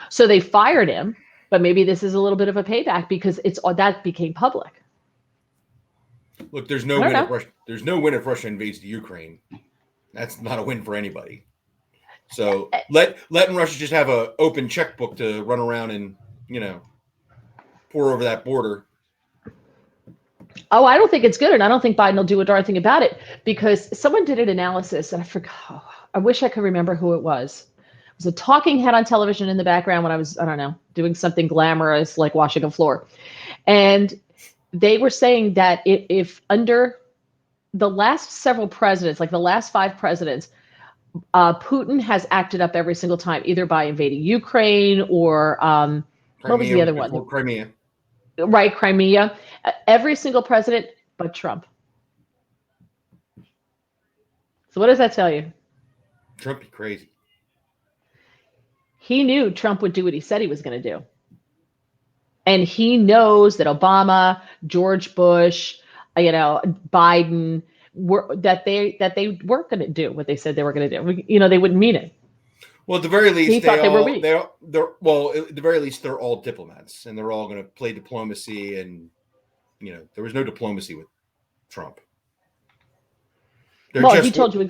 So they fired him, but maybe this is a little bit of a payback because that became public. Look, there's no win if Russia invades the Ukraine. That's not a win for anybody. So letting Russia just have an open checkbook to run around and, pour over that border. Oh, I don't think it's good, and I don't think Biden will do a darn thing about it, because someone did an analysis, and I forgot. Oh, I wish I could remember who it was. It was a talking head on television in the background when I was, I don't know, doing something glamorous like washing a floor. And they were saying that if under the last several presidents, like the last 5 presidents, Putin has acted up every single time, either by invading Ukraine or what was Crimea the was other one? before Crimea. Right, Crimea. Every single president but Trump. So what does that tell you? Trump be crazy. He knew Trump would do what he said he was going to do. And he knows that Obama, George Bush, Biden, that they weren't going to do what they said they were going to do. They wouldn't mean it. Well, at the very least, he thought they were weak. At the very least, they're all diplomats, and they're all going to play diplomacy. And there was no diplomacy with Trump. He told you,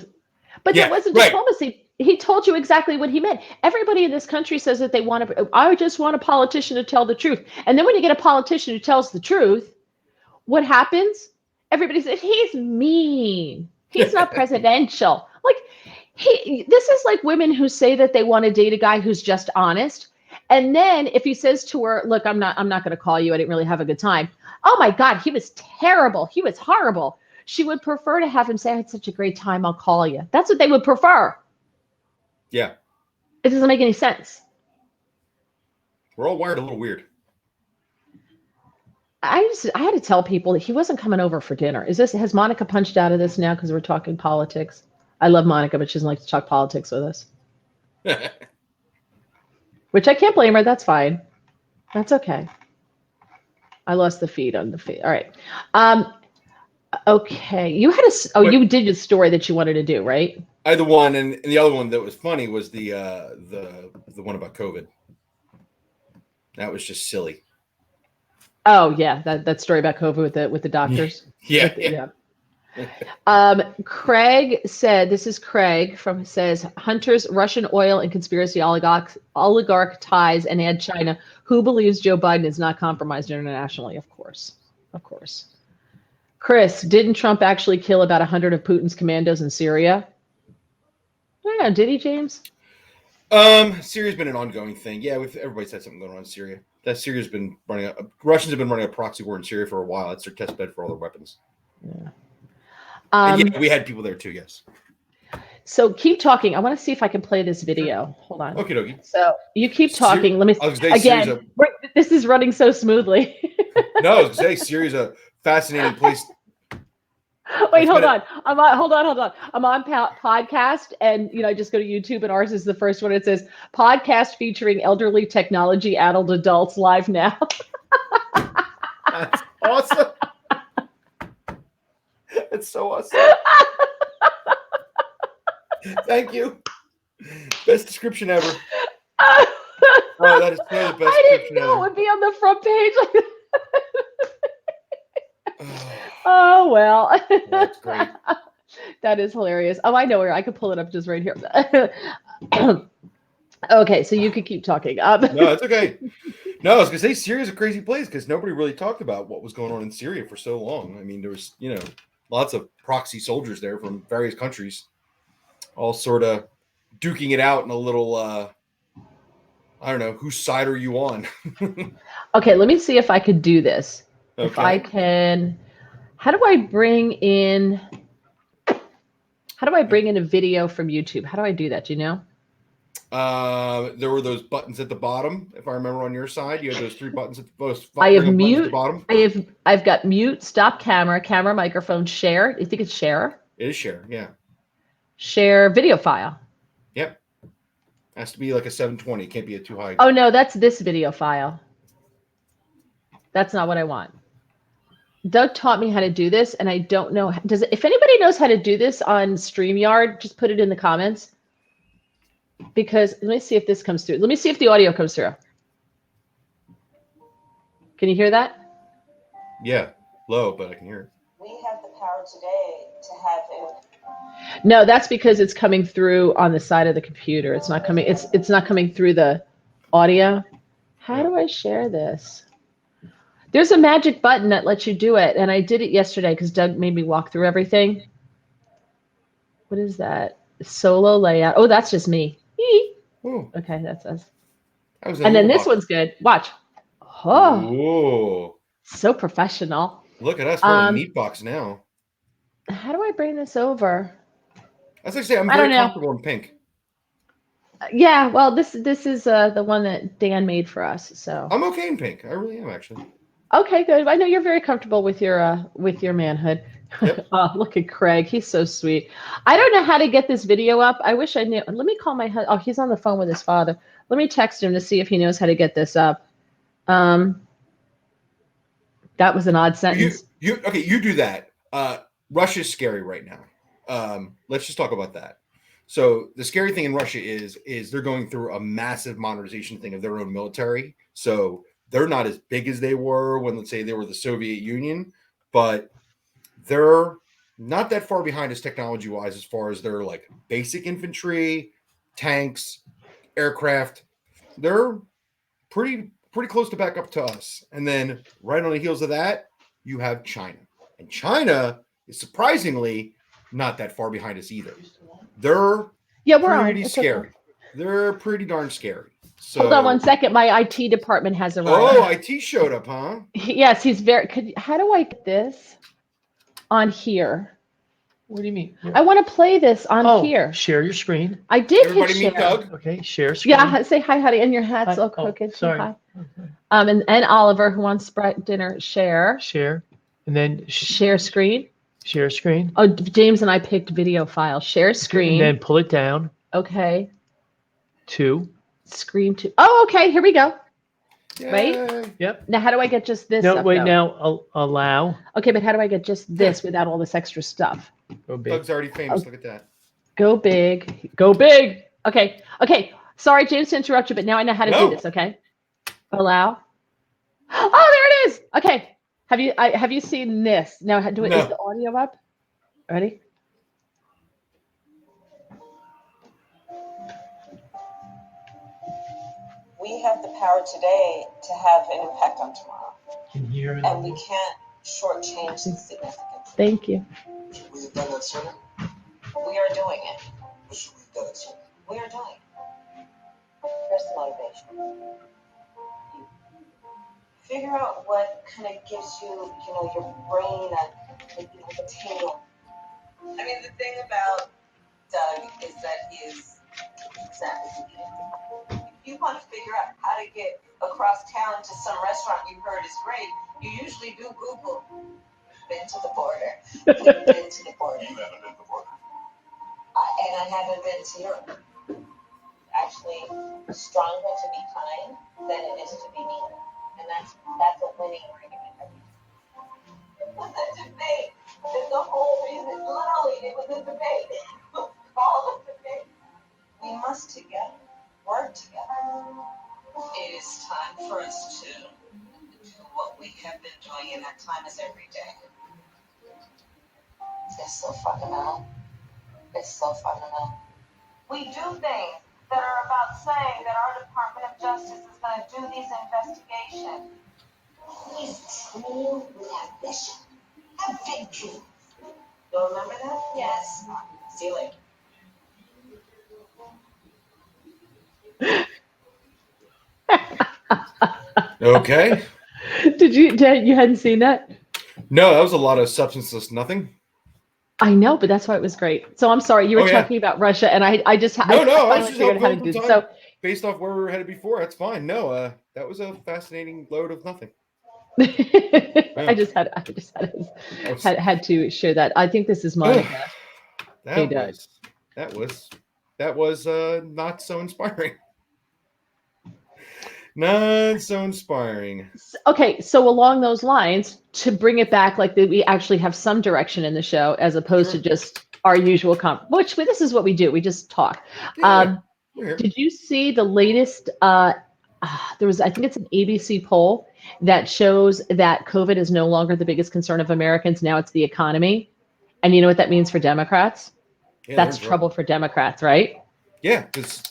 but there wasn't diplomacy. He told you exactly what he meant. Everybody in this country says that they want to. I just want a politician to tell the truth. And then when you get a politician who tells the truth, what happens? Everybody says he's mean. He's not presidential. Like this is like women who say that they want to date a guy who's just honest. And then if he says to her, "Look, I'm not going to call you. I didn't really have a good time." Oh my God, he was terrible. He was horrible. She would prefer to have him say, "I had such a great time. I'll call you." That's what they would prefer. Yeah. It doesn't make any sense. We're all wired a little weird. I had to tell people that he wasn't coming over for dinner. Has Monica punched out of this now because we're talking politics? I love Monica, but she doesn't like to talk politics with us. Which I can't blame her. That's fine. That's okay. I lost the feed on the feed. All right. Okay. You did a story that you wanted to do, right? I had the one, and the other one that was funny was the one about COVID. That was just silly. Oh yeah, that story about COVID with the doctors. Yeah. Craig said, this is Craig says Hunter's Russian oil and conspiracy oligarch ties and add China. Who believes Joe Biden is not compromised internationally? Of course. Chris, didn't Trump actually kill about 100 of Putin's commandos in Syria? Yeah, did he, James? Syria's been an ongoing thing. Yeah, everybody's had something going on in Syria. Russians have been running a proxy war in Syria for a while. It's their test bed for all their weapons. Yeah. We had people there too, yes. So keep talking. I want to see if I can play this video. Hold on. Okie dokie. So you keep talking. Let me again. This is running so smoothly. No, I was going to say Syria's a fascinating place. Wait, hold on. I'm on podcast, and I just go to YouTube, and ours is the first one. It says podcast featuring elderly technology addled adults live now. That's awesome. It's so awesome. Thank you. Best description ever. Oh, that is the best. I didn't know it would be on the front page. Oh, well. That's great. That is hilarious. Oh, I know where I could pull it up just right here. Okay, so you could keep talking. No, it's okay. No, I was going to say Syria's a crazy place because nobody really talked about what was going on in Syria for so long. I mean, there was, lots of proxy soldiers there from various countries, all sort of duking it out in a little, I don't know, whose side are you on? Okay, let me see if I could do this. Okay. If I can, how do I bring in a video from YouTube? How do I do that? Do you know? There were those buttons at the bottom. If I remember on your side, you had those 3 buttons at the I have mute. At the bottom. I've got mute, stop camera, microphone, share. You think it's share? It is share, yeah. Share video file. Yep. Has to be like a 720. It can't be a too high. Oh no, that's this video file. That's not what I want. Doug taught me how to do this, and I don't know. If anybody knows how to do this on StreamYard, just put it in the comments. Because let me see if this comes through. Let me see if the audio comes through. Can you hear that? Yeah, low, but I can hear it. We have the power today to have No, that's because it's coming through on the side of the computer. It's not coming. It's not coming through the audio. How do I share this? There's a magic button that lets you do it, and I did it yesterday because Doug made me walk through everything. What is that? Solo layout. Oh, that's just me. Ooh, Okay, that's us. that was a And then little this box. one's good. Watch. Oh, Ooh, so professional. look at us. We're in a neat box now. How do I bring this over? As I say, I'm I don't very know. comfortable in pink. Yeah, well, this is the one that Dan made for us. So I'm okay in pink. I really am, actually. okay, good. I know you're very comfortable with your manhood. Yep. Oh, look at Craig. He's so sweet. I don't know how to get this video up. I wish I knew. Let me call my husband. Oh, he's on the phone with his father. Let me text him to see if he knows how to get this up. That was an odd sentence. You do that. Russia's scary right now. Let's just talk about that. So the scary thing in Russia is they're going through a massive modernization thing of their own military. So they're not as big as they were when, let's say, they were the Soviet Union, but they're not that far behind us technology-wise as far as their like basic infantry, tanks, aircraft. They're pretty close to back up to us. And then right on the heels of that, you have China. And China is surprisingly not that far behind us either. They're pretty scary. Okay. They're pretty darn scary. So hold on one second. My IT department has arrived. Oh, IT showed up, huh? Yes, he's very. How do I get this on here? What do you mean? I want to play this on here. Share your screen. I did Everybody hit meet share. Doug. Okay, share screen. Yeah, say hi, honey, and your hat's all crooked. Sorry. Hi. Okay. And Oliver, who wants dinner, share. Share, and then share screen. Share screen. Oh, James and I picked video file. Share screen. And then pull it down. Okay. 2. Screen 2. Oh, okay. Here we go. Yay. Right? Yep. Now, how do I get just this? No, wait. Though? Now allow. Okay, but how do I get just this without all this extra stuff? Go big. Doug's already famous. Look at that. Go big. Go big. Okay. Okay. Sorry, James, to interrupt you, but now I know how to do this. Okay. Allow. Oh, there it is. Okay. Have you seen this? Now, is the audio up? Ready? We have the power today to have an impact on tomorrow. And we can't shortchange the significance. Thank you. Should we have done that sooner? We are doing it. Or should we have done it sooner? We are doing it. Here's the motivation. Figure out what kind of gives you, your brain a tingle. I mean, the thing about Doug is that he is exactly. If you want to figure out how to get across town to some restaurant you heard is great, you usually do Google. Been to the border. Been to the border. You haven't been to the border. And I haven't been to Europe. Actually, stronger to be kind than it is to be mean. And that's a winning argument. It was a debate. There's the whole reason. Literally, it was a debate. All of the debate. We must together work together. It is time for us to do what we have been doing, and that time is every day. It's so fundamental. It's so fundamental. We do things that are about saying that our Department of Justice is going to do these investigations. He's true with ambition. Have big dreams. You remember that? Yes. See you later. Okay. You hadn't seen that? No, that was a lot of substanceless nothing. I know, but that's why it was great. So I'm sorry, you were talking about Russia, and I just I was just figured out how to do this. So based off where we were headed before, that's fine. No, that was a fascinating load of nothing. I just had to share that. I think this is Monica. That was not so inspiring. Not so inspiring. Okay, so along those lines, to bring it back, like we actually have some direction in the show, as opposed to just our usual which this is what we do. We just talk. Yeah, did you see the latest? There was, I think it's an ABC poll that shows that COVID is no longer the biggest concern of Americans. Now it's the economy, and you know what that means for Democrats? Yeah, that's trouble for Democrats, right? Yeah, because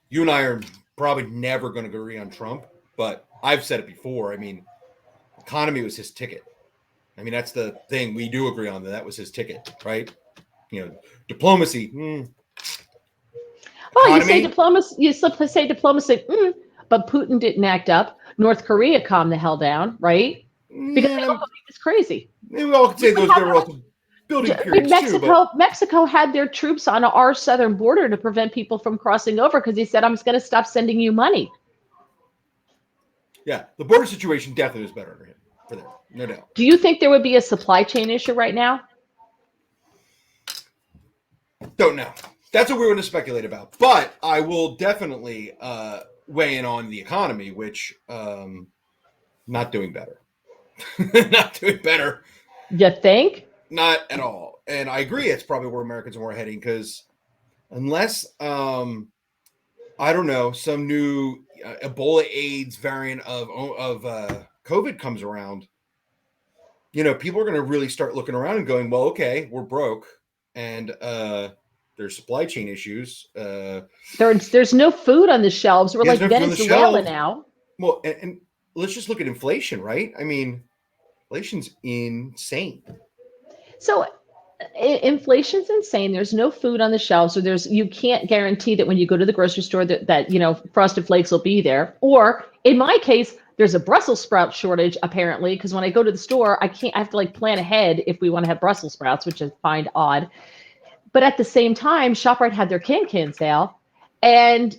you and I are probably never going to agree on Trump, but I've said it before. I mean, economy was his ticket. I mean, that's the thing we do agree on. That was his ticket, right? Diplomacy. Well, you Economy. say diplomacy, but Putin didn't act up. North Korea calmed the hell down, right? Because they Yeah, look at me as crazy. we all could say We those have there were also building like periods too, but Mexico had their troops on our southern border to prevent people from crossing over because he said, "I'm just going to stop sending you money." yeah, the border situation definitely was better under him for them, no doubt. Do you think there would be a supply chain issue right now? Don't know. That's what we want to speculate about. But I will definitely weigh in on the economy, which not doing better. Not doing better. You think? Not at all. And I agree it's probably where Americans are more heading because unless I don't know, some new Ebola AIDS variant of COVID comes around, people are going to really start looking around and going, well, okay, we're broke. And there's supply chain issues. There's no food on the shelves. We're like no Venezuela now. Well, and let's just look at inflation, right? I mean, inflation's insane. So inflation's insane. There's no food on the shelves, so you can't guarantee that when you go to the grocery store that Frosted Flakes will be there. Or in my case, there's a Brussels sprout shortage apparently because when I go to the store, I have to plan ahead if we want to have Brussels sprouts, which I find odd. But at the same time, ShopRite had their can sale, and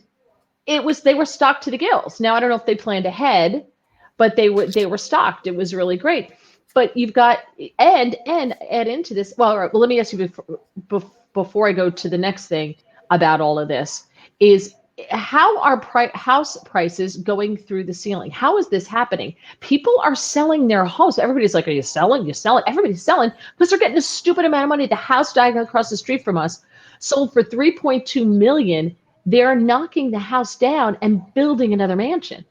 they were stocked to the gills. Now I don't know if they planned ahead, but they were stocked. It was really great. But you've got and add into this. Well, all right. Well, let me ask you before I go to the next thing about all of this is how are house prices going through the ceiling? How is this happening? People are selling their homes. Everybody's like, "Are you selling? You selling?" Everybody's selling because they're getting a stupid amount of money. The house diagonal across the street from us sold for $3.2 million. They're knocking the house down and building another mansion.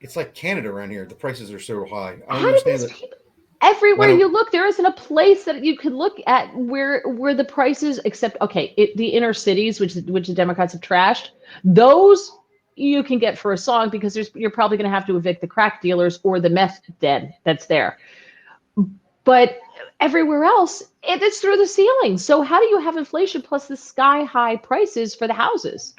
It's like Canada around here. The prices are so high. I don't How do understand these that. people? Everywhere you look, there isn't a place that you could look at where the prices, except the inner cities, which the Democrats have trashed, those you can get for a song because you're probably going to have to evict the crack dealers or the meth den that's there. But everywhere else, it's through the ceiling. So how do you have inflation plus the sky high prices for the houses?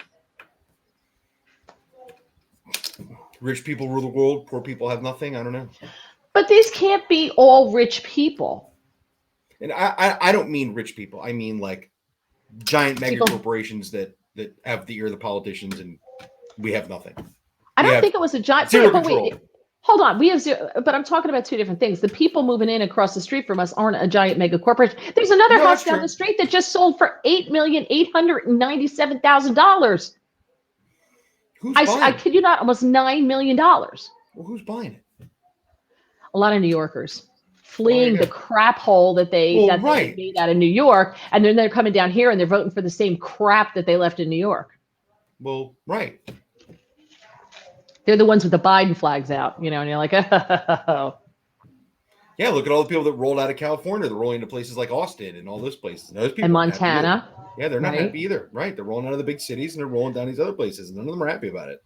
Rich people rule the world. Poor people have nothing. I don't know. But these can't be all rich people. And I don't mean rich people. I mean like giant mega corporations that have the ear of the politicians, and we have nothing. I don't think it was a giant. Zero control. Wait, hold on. We have zero, but I'm talking about two different things. The people moving in across the street from us aren't a giant mega corporation. There's another house down the street that just sold for $8,897,000. Who's buying I kid you not, almost $9 million. Well, who's buying it? A lot of New Yorkers fleeing the crap hole that they made out of New York, and then they're coming down here and they're voting for the same crap that they left in New York. Well, right. They're the ones with the Biden flags out, and you're like, oh. Yeah, look at all the people that rolled out of California. They're rolling into places like Austin and all those places. Those people and Montana. Yeah, they're not happy either. Right. They're rolling out of the big cities and they're rolling down these other places. And none of them are happy about it.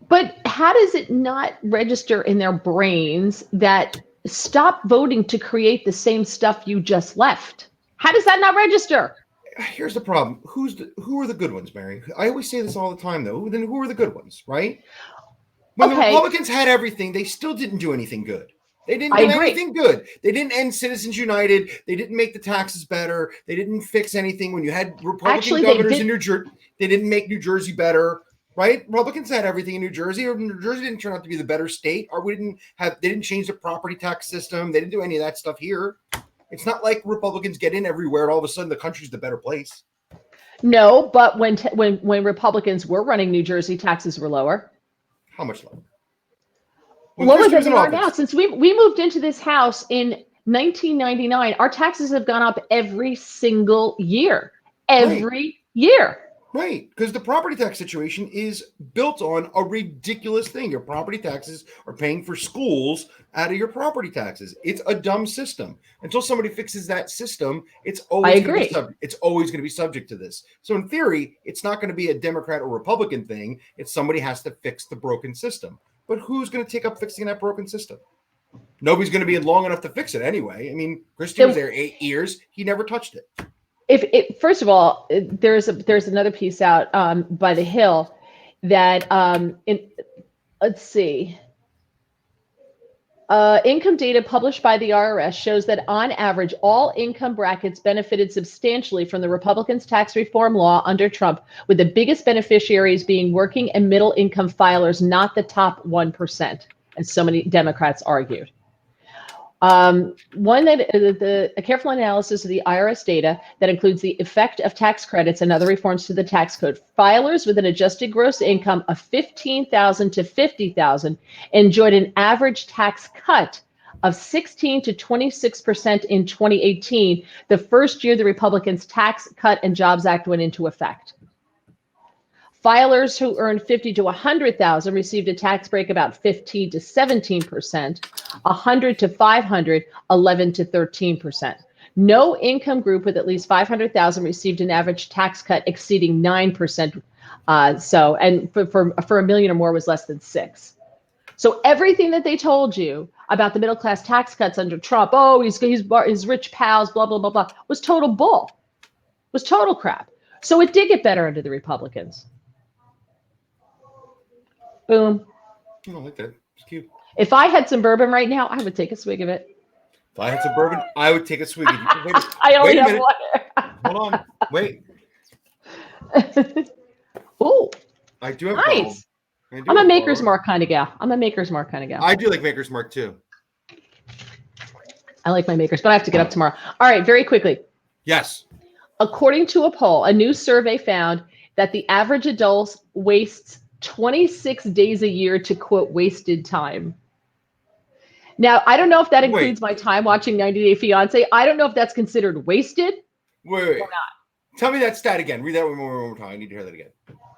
But how does it not register in their brains that stop voting to create the same stuff you just left? How does that not register? Here's the problem. Who are the good ones, Mary? I always say this all the time, though. Then who are the good ones, right? When the Republicans had everything, they still didn't do anything good. They didn't do anything good. They didn't end Citizens United. They didn't make the taxes better. They didn't fix anything. When you had Republican governors in New Jersey, they didn't make New Jersey better. Right? Republicans had everything in New Jersey. Or New Jersey didn't turn out to be the better state. Or they didn't change the property tax system. They didn't do any of that stuff here. It's not like Republicans get in everywhere and all of a sudden the country's the better place. No, but when Republicans were running New Jersey, taxes were lower. How much lower? Lower than they are now. Since we moved into this house in 1999, our taxes have gone up every single year. Every year. Right, because the property tax situation is built on a ridiculous thing. Your property taxes are paying for schools out of your property taxes. It's a dumb system. Until somebody fixes that system, it's always going to be subject to this. So in theory, it's not going to be a Democrat or Republican thing. It's somebody has to fix the broken system. But who's going to take up fixing that broken system? Nobody's going to be in long enough to fix it anyway. I mean, Christian was there 8 years. He never touched it. First of all, there's another piece out by the Hill that let's see. Income data published by the IRS shows that on average, all income brackets benefited substantially from the Republicans' tax reform law under Trump, with the biggest beneficiaries being working and middle income filers, not the top 1%, as so many Democrats argued. A careful analysis of the IRS data that includes the effect of tax credits and other reforms to the tax code. Filers with an adjusted gross income of $15,000 to $50,000 enjoyed an average tax cut of 16 to 26% in 2018, the first year the Republicans' Tax Cut and Jobs Act went into effect. Filers who earned 50 to 100,000 received a tax break about 15 to 17%, 100 to 500, 11 to 13%. No income group with at least 500,000 received an average tax cut exceeding 9%. And for a million or more was less than 6. So everything that they told you about the middle class tax cuts under Trump, oh, he's his rich pals, blah blah blah blah, was total bull, was total crap. So it did get better under the Republicans. Boom. I don't like that. It's cute. If I had some bourbon right now, I would take a swig of it. If I had some bourbon, I would take a swig of it. Wait, I only have water. Hold on. Wait. Oh, I do have nice. I'm a Maker's Mark kind of gal. I do like Maker's Mark too. I like my Maker's, but I have to get up tomorrow. All right, very quickly. Yes. According to a poll, a new survey found that the average adult wastes 26 days a year to quote wasted time. Now, I don't know if that includes my time watching 90 Day Fiance. I don't know if that's considered wasted or not. Tell me that stat again. Read that one more time. I need to hear that again.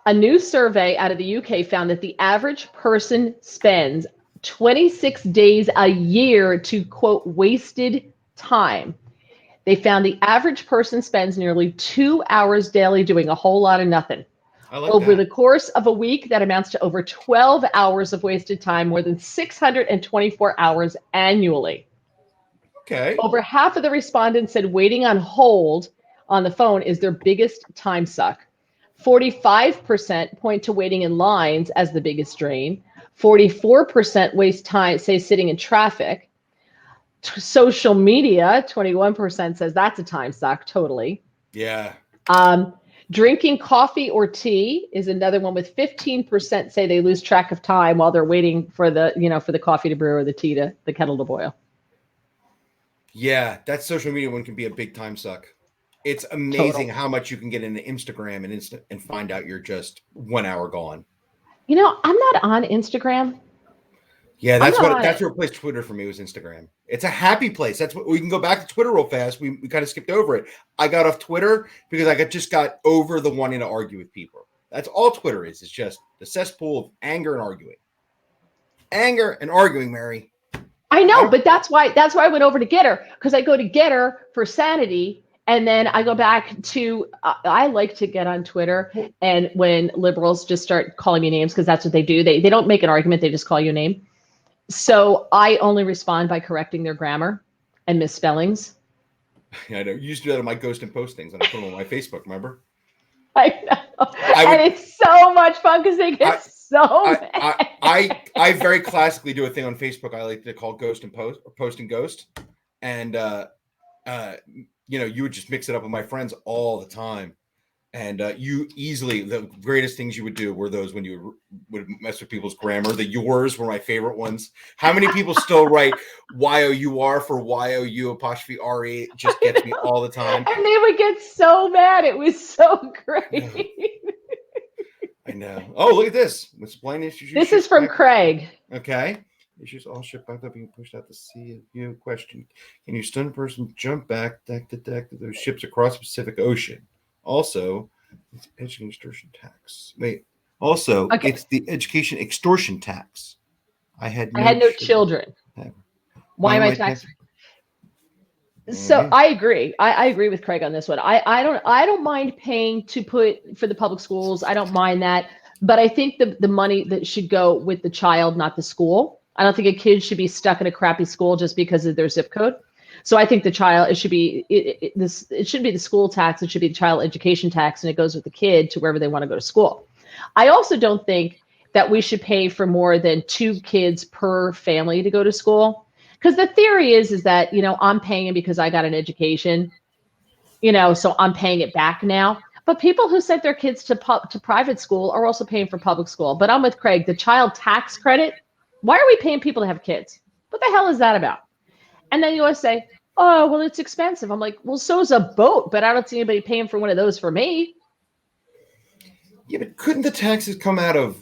A new survey out of the UK found that the average person spends 26 days a year to quote wasted time. They found the average person spends nearly 2 hours daily doing a whole lot of nothing. Over the course of a week, that amounts to over 12 hours of wasted time, more than 624 hours annually. Okay. Over half of the respondents said waiting on hold on the phone is their biggest time suck. 45% point to waiting in lines as the biggest drain. 44% waste time, say, sitting in traffic. Social media, 21% says that's a time suck, totally. Yeah. Drinking coffee or tea is another one, with 15% say they lose track of time while they're waiting for the coffee to brew or the kettle to boil. Yeah, that social media one can be a big time suck. It's amazing how much you can get into Instagram and find out you're just 1 hour gone. I'm not on Instagram. Yeah, that's what replaced Twitter for me, was Instagram. It's a happy place. That's what we can go back to Twitter real fast. We kind of skipped over it. I got off Twitter because I just got over the wanting to argue with people. That's all Twitter is. It's just the cesspool of anger and arguing. Anger and arguing, Mary. I know, but that's why I went over to Getter, because I go to Getter for sanity. And then I go back to, I like to get on Twitter, and when liberals just start calling me names, because that's what they do. They don't make an argument. They just call you a name. So I only respond by correcting their grammar and misspellings. Yeah, I know. You used to do that on my Ghost and Post things, and I put them on my Facebook, remember? I know. And it's so much fun because they get so mad. I very classically do a thing on Facebook I like to call Ghost and Post, or Post and Ghost. And, you would just mix it up with my friends all the time. And the greatest things you would do were those when you would mess with people's grammar. The yours were my favorite ones. How many people still write Y-O-U-R for Y-O-U''RE? It just gets me all the time. And they would get so mad. It was so great. I know. Oh, look at this. What's blind issues? This is from Craig. Okay. Issues all ship back up being pushed out to sea of view. Question: can you stun a person jump back deck to deck to those ships across the Pacific Ocean? Also, it's education extortion tax. It's the education extortion tax. I had no children. Why am I taxing? So I agree. I agree with Craig on this one. I don't mind paying to put for the public schools. I don't mind that. But I think the money that should go with the child, not the school. I don't think a kid should be stuck in a crappy school just because of their zip code. So I think the child, it should be it shouldn't be the school tax. It should be the child education tax, and it goes with the kid to wherever they want to go to school. I also don't think that we should pay for more than 2 kids per family to go to school, because the theory is that I'm paying because I got an education, so I'm paying it back now. But people who sent their kids to private school are also paying for public school. But I'm with Craig. The child tax credit. Why are we paying people to have kids? What the hell is that about? And then you always say, oh, well, it's expensive. I'm like, well, so is a boat, but I don't see anybody paying for one of those for me. Yeah, but couldn't the taxes come out of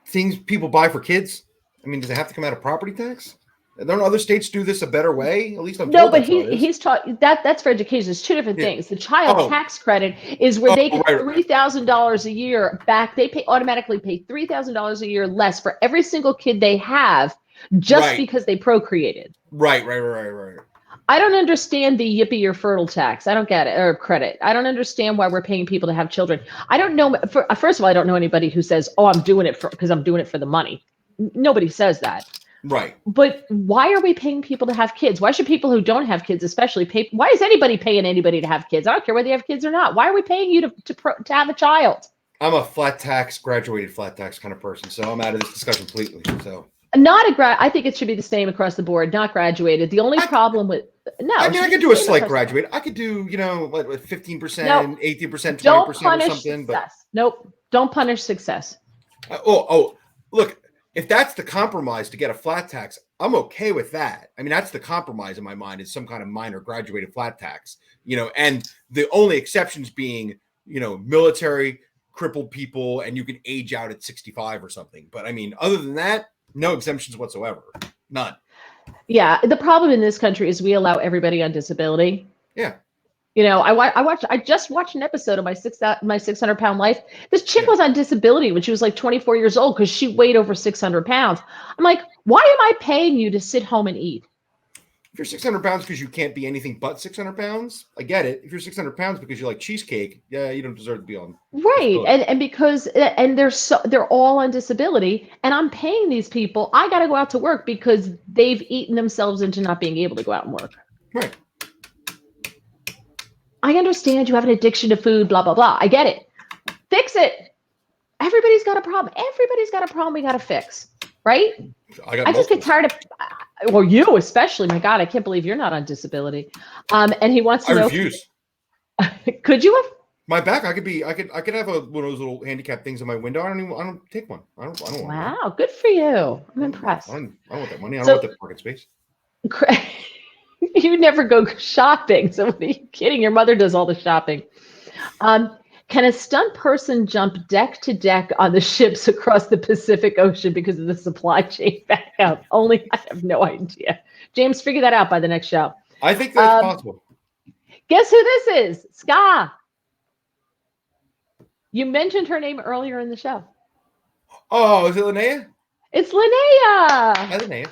things people buy for kids? I mean, does it have to come out of property tax? Don't other states do this a better way? At least I'm told but that's how it is. he's taught that's for education. It's 2 different things. The child tax credit is where they get $3,000 a year back. They automatically pay $3,000 a year less for every single kid they have just because they procreated. Right. I don't understand the yippee you're fertile tax. I don't get it, or credit. I don't understand why we're paying people to have children. I don't know. First of all, I don't know anybody who says, oh, I'm doing it because I'm doing it for the money. Nobody says that. Right. But why are we paying people to have kids? Why should people who don't have kids especially pay? Why is anybody paying anybody to have kids? I don't care whether you have kids or not. Why are we paying you to have a child? I'm a graduated flat tax kind of person, so I'm out of this discussion completely. So I think it should be the same across the board, not graduated. The only problem with I could do a slight graduate. I could do, 15%, 18%, 20% or something. Success. Nope. Don't punish success. Look, if that's the compromise to get a flat tax, I'm okay with that. I mean, that's the compromise in my mind, is some kind of minor graduated flat tax, and the only exceptions being, military, crippled people, and you can age out at 65 or something. But I mean, other than that, no exemptions whatsoever. None. Yeah. The problem in this country is we allow everybody on disability. Yeah. I just watched an episode of my 600-pound life. This chick was on disability when she was like 24 years old because she weighed over 600 pounds. I'm like, why am I paying you to sit home and eat? If you're 600 pounds because you can't be anything but 600 pounds, I get it. If you're 600 pounds because you like cheesecake, yeah, you don't deserve to be on. Right. And because they're all on disability, and I'm paying these people. I got to go out to work because they've eaten themselves into not being able to go out and work. Right. I understand you have an addiction to food, blah, blah, blah. I get it. Fix it. Everybody's got a problem. Everybody's got a problem we got to fix, right? I just get tired of, well, you especially. My God, I can't believe you're not on disability. And he wants to know. I refuse. Could you have? My back, I could have one of those little handicap things in my window. I don't take one. I don't want Wow, good for you. I'm impressed. I don't want that money. I don't want that parking space. You never go shopping. So what are you kidding? Your mother does all the shopping. Can a stunt person jump deck to deck on the ships across the Pacific Ocean because of the supply chain backup? Only I have no idea. James, figure that out by the next show. I think that's possible. Guess who this is? Ska. You mentioned her name earlier in the show. Oh, is it Linnea? It's Linnea. Hi, Linnea.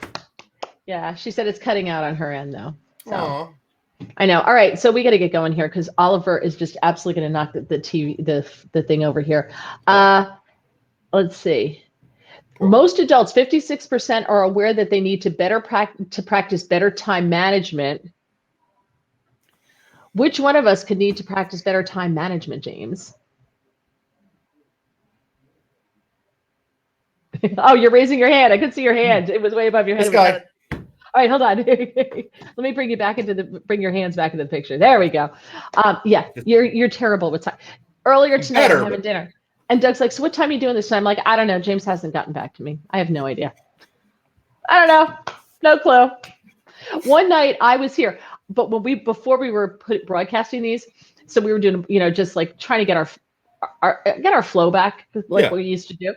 Yeah, she said it's cutting out on her end, though. So. Aww. I know. All right, so we got to get going here because Oliver is just absolutely going to knock the TV, the thing over here. Let's see. Most adults, 56%, are aware that they need to practice better time management. Which one of us could need to practice better time management, James? Oh, you're raising your hand. I could see your hand. It was way above your head. This guy. All right, hold on. Let me bring you back bring your hands back in the picture. There we go. Yeah, you're terrible with time. Earlier tonight, I'm having dinner, and Doug's like, "So what time are you doing this?" And I'm like, "I don't know. James hasn't gotten back to me. I have no idea. I don't know. No clue." One night I was here, but before we were broadcasting these, so we were doing, just like trying to get our flow back, like what we used to do.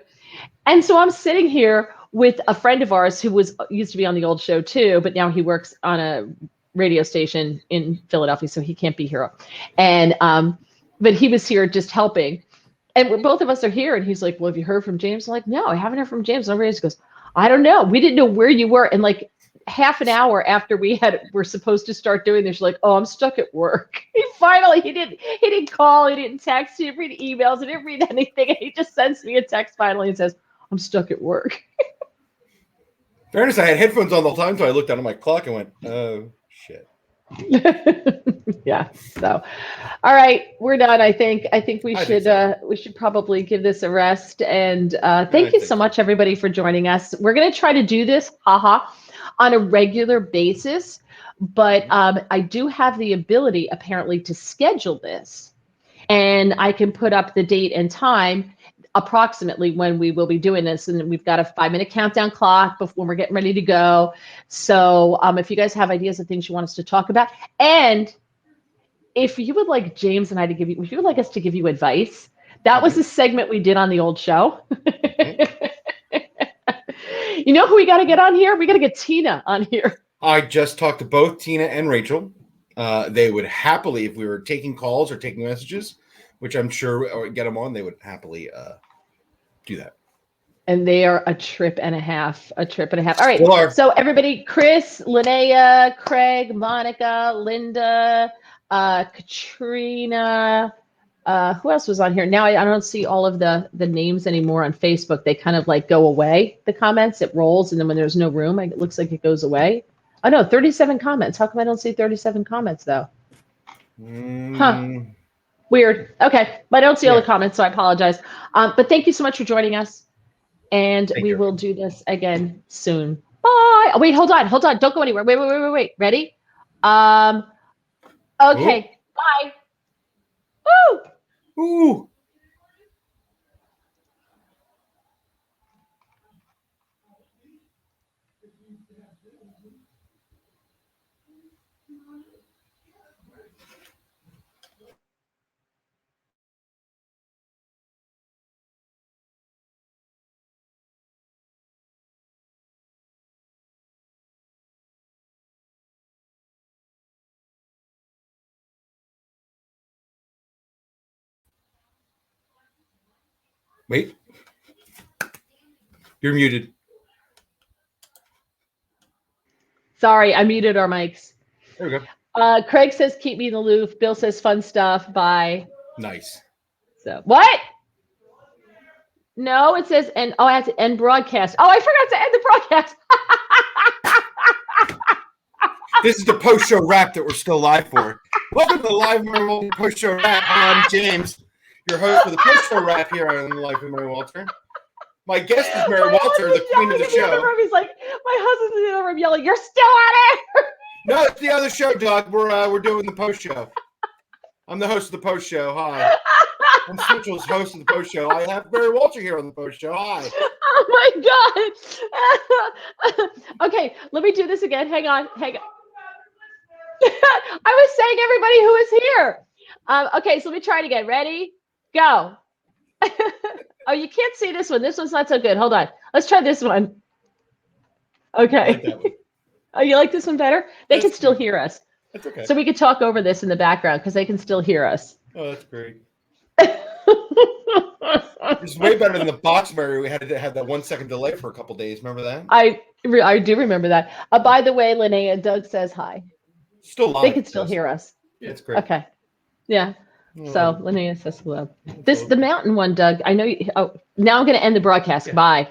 And so I'm sitting here with a friend of ours who used to be on the old show too, but now he works on a radio station in Philadelphia, so he can't be here. And but he was here just helping. And both of us are here, and he's like, "Well, have you heard from James?" I'm like, "No, I haven't heard from James." And everybody goes, "I don't know. We didn't know where you were." And like half an hour after we're supposed to start doing this, like, oh, I'm stuck at work. He didn't call, he didn't text, he didn't read emails, he didn't read anything. And he just sends me a text finally and says, I'm stuck at work. Fairness, I had headphones on the whole time, so I looked down at my clock and went, oh shit. Yeah. So, all right, we're done. I think we should probably give this a rest. And thank you so much, everybody, for joining us. We're going to try to do this, on a regular basis, but I do have the ability, apparently, to schedule this, and I can put up the date and time approximately when we will be doing this, and we've got a 5-minute countdown clock before we're getting ready to go. So if you guys have ideas of things you want us to talk about, and if you would like James and I to if you would like us to give you advice, that was a segment we did on the old show. You know who we got to get on here? We got to get Tina on here. I just talked to both Tina and Rachel. They would happily, if we were taking calls or taking messages, which I'm sure get them on, they would happily do that. And they are a trip and a half. All right. So everybody, Chris, Linnea, Craig, Monica, Linda, Katrina, who else was on here? Now I don't see all of the names anymore on Facebook. They kind of like go away, the comments. It rolls, and then when there's no room, it looks like it goes away. Oh no, 37 comments. How come I don't see 37 comments though? Weird. Okay, but I don't see all the comments, so I apologize. But thank you so much for joining us, and we will do this again soon. Bye. Oh, wait, hold on. Don't go anywhere. Wait. Ready? Okay. Bye. Ooh. Wait. You're muted. Sorry, I muted our mics. There we go. Craig says, keep me in the loop. Bill says, fun stuff. Bye. Nice. So what? No, it says, I have to end broadcast. Oh, I forgot to end the broadcast. This is the post-show wrap that we're still live for. Welcome to the Live Mary Walter post-show wrap. I'm James, your host for the post-show wrap here on Live with Mary Walter. My guest is Mary Walter, the queen of the show. He's like, my husband's in the other room yelling, "You're still on air!" No, it's the other show, Doug. We're doing the post-show. I'm the host of the post-show. Hi. I'm Central's host of the post-show. I have Mary Walter here on the post-show. Hi. Oh my God. Okay, let me do this again. Hang on. I was saying everybody who is here. Okay, so let me try it again. Ready? Go. Oh, you can't see this one. This one's not so good. Hold on. Let's try this one. Okay. I like that one. Oh, you like this one better? They can still hear us. That's okay. So we could talk over this in the background because they can still hear us. Oh, that's great. It's way better than the box Mary. We had to have that 1 second delay for a couple days. Remember that? I do remember that. By the way, Linnea, Doug says hi. Still live. They can still hear us. Yeah, it's great. Okay. Yeah. So Linnea says hello. The mountain one, Doug. I know you. Oh, now I'm going to end the broadcast. Yeah. Bye.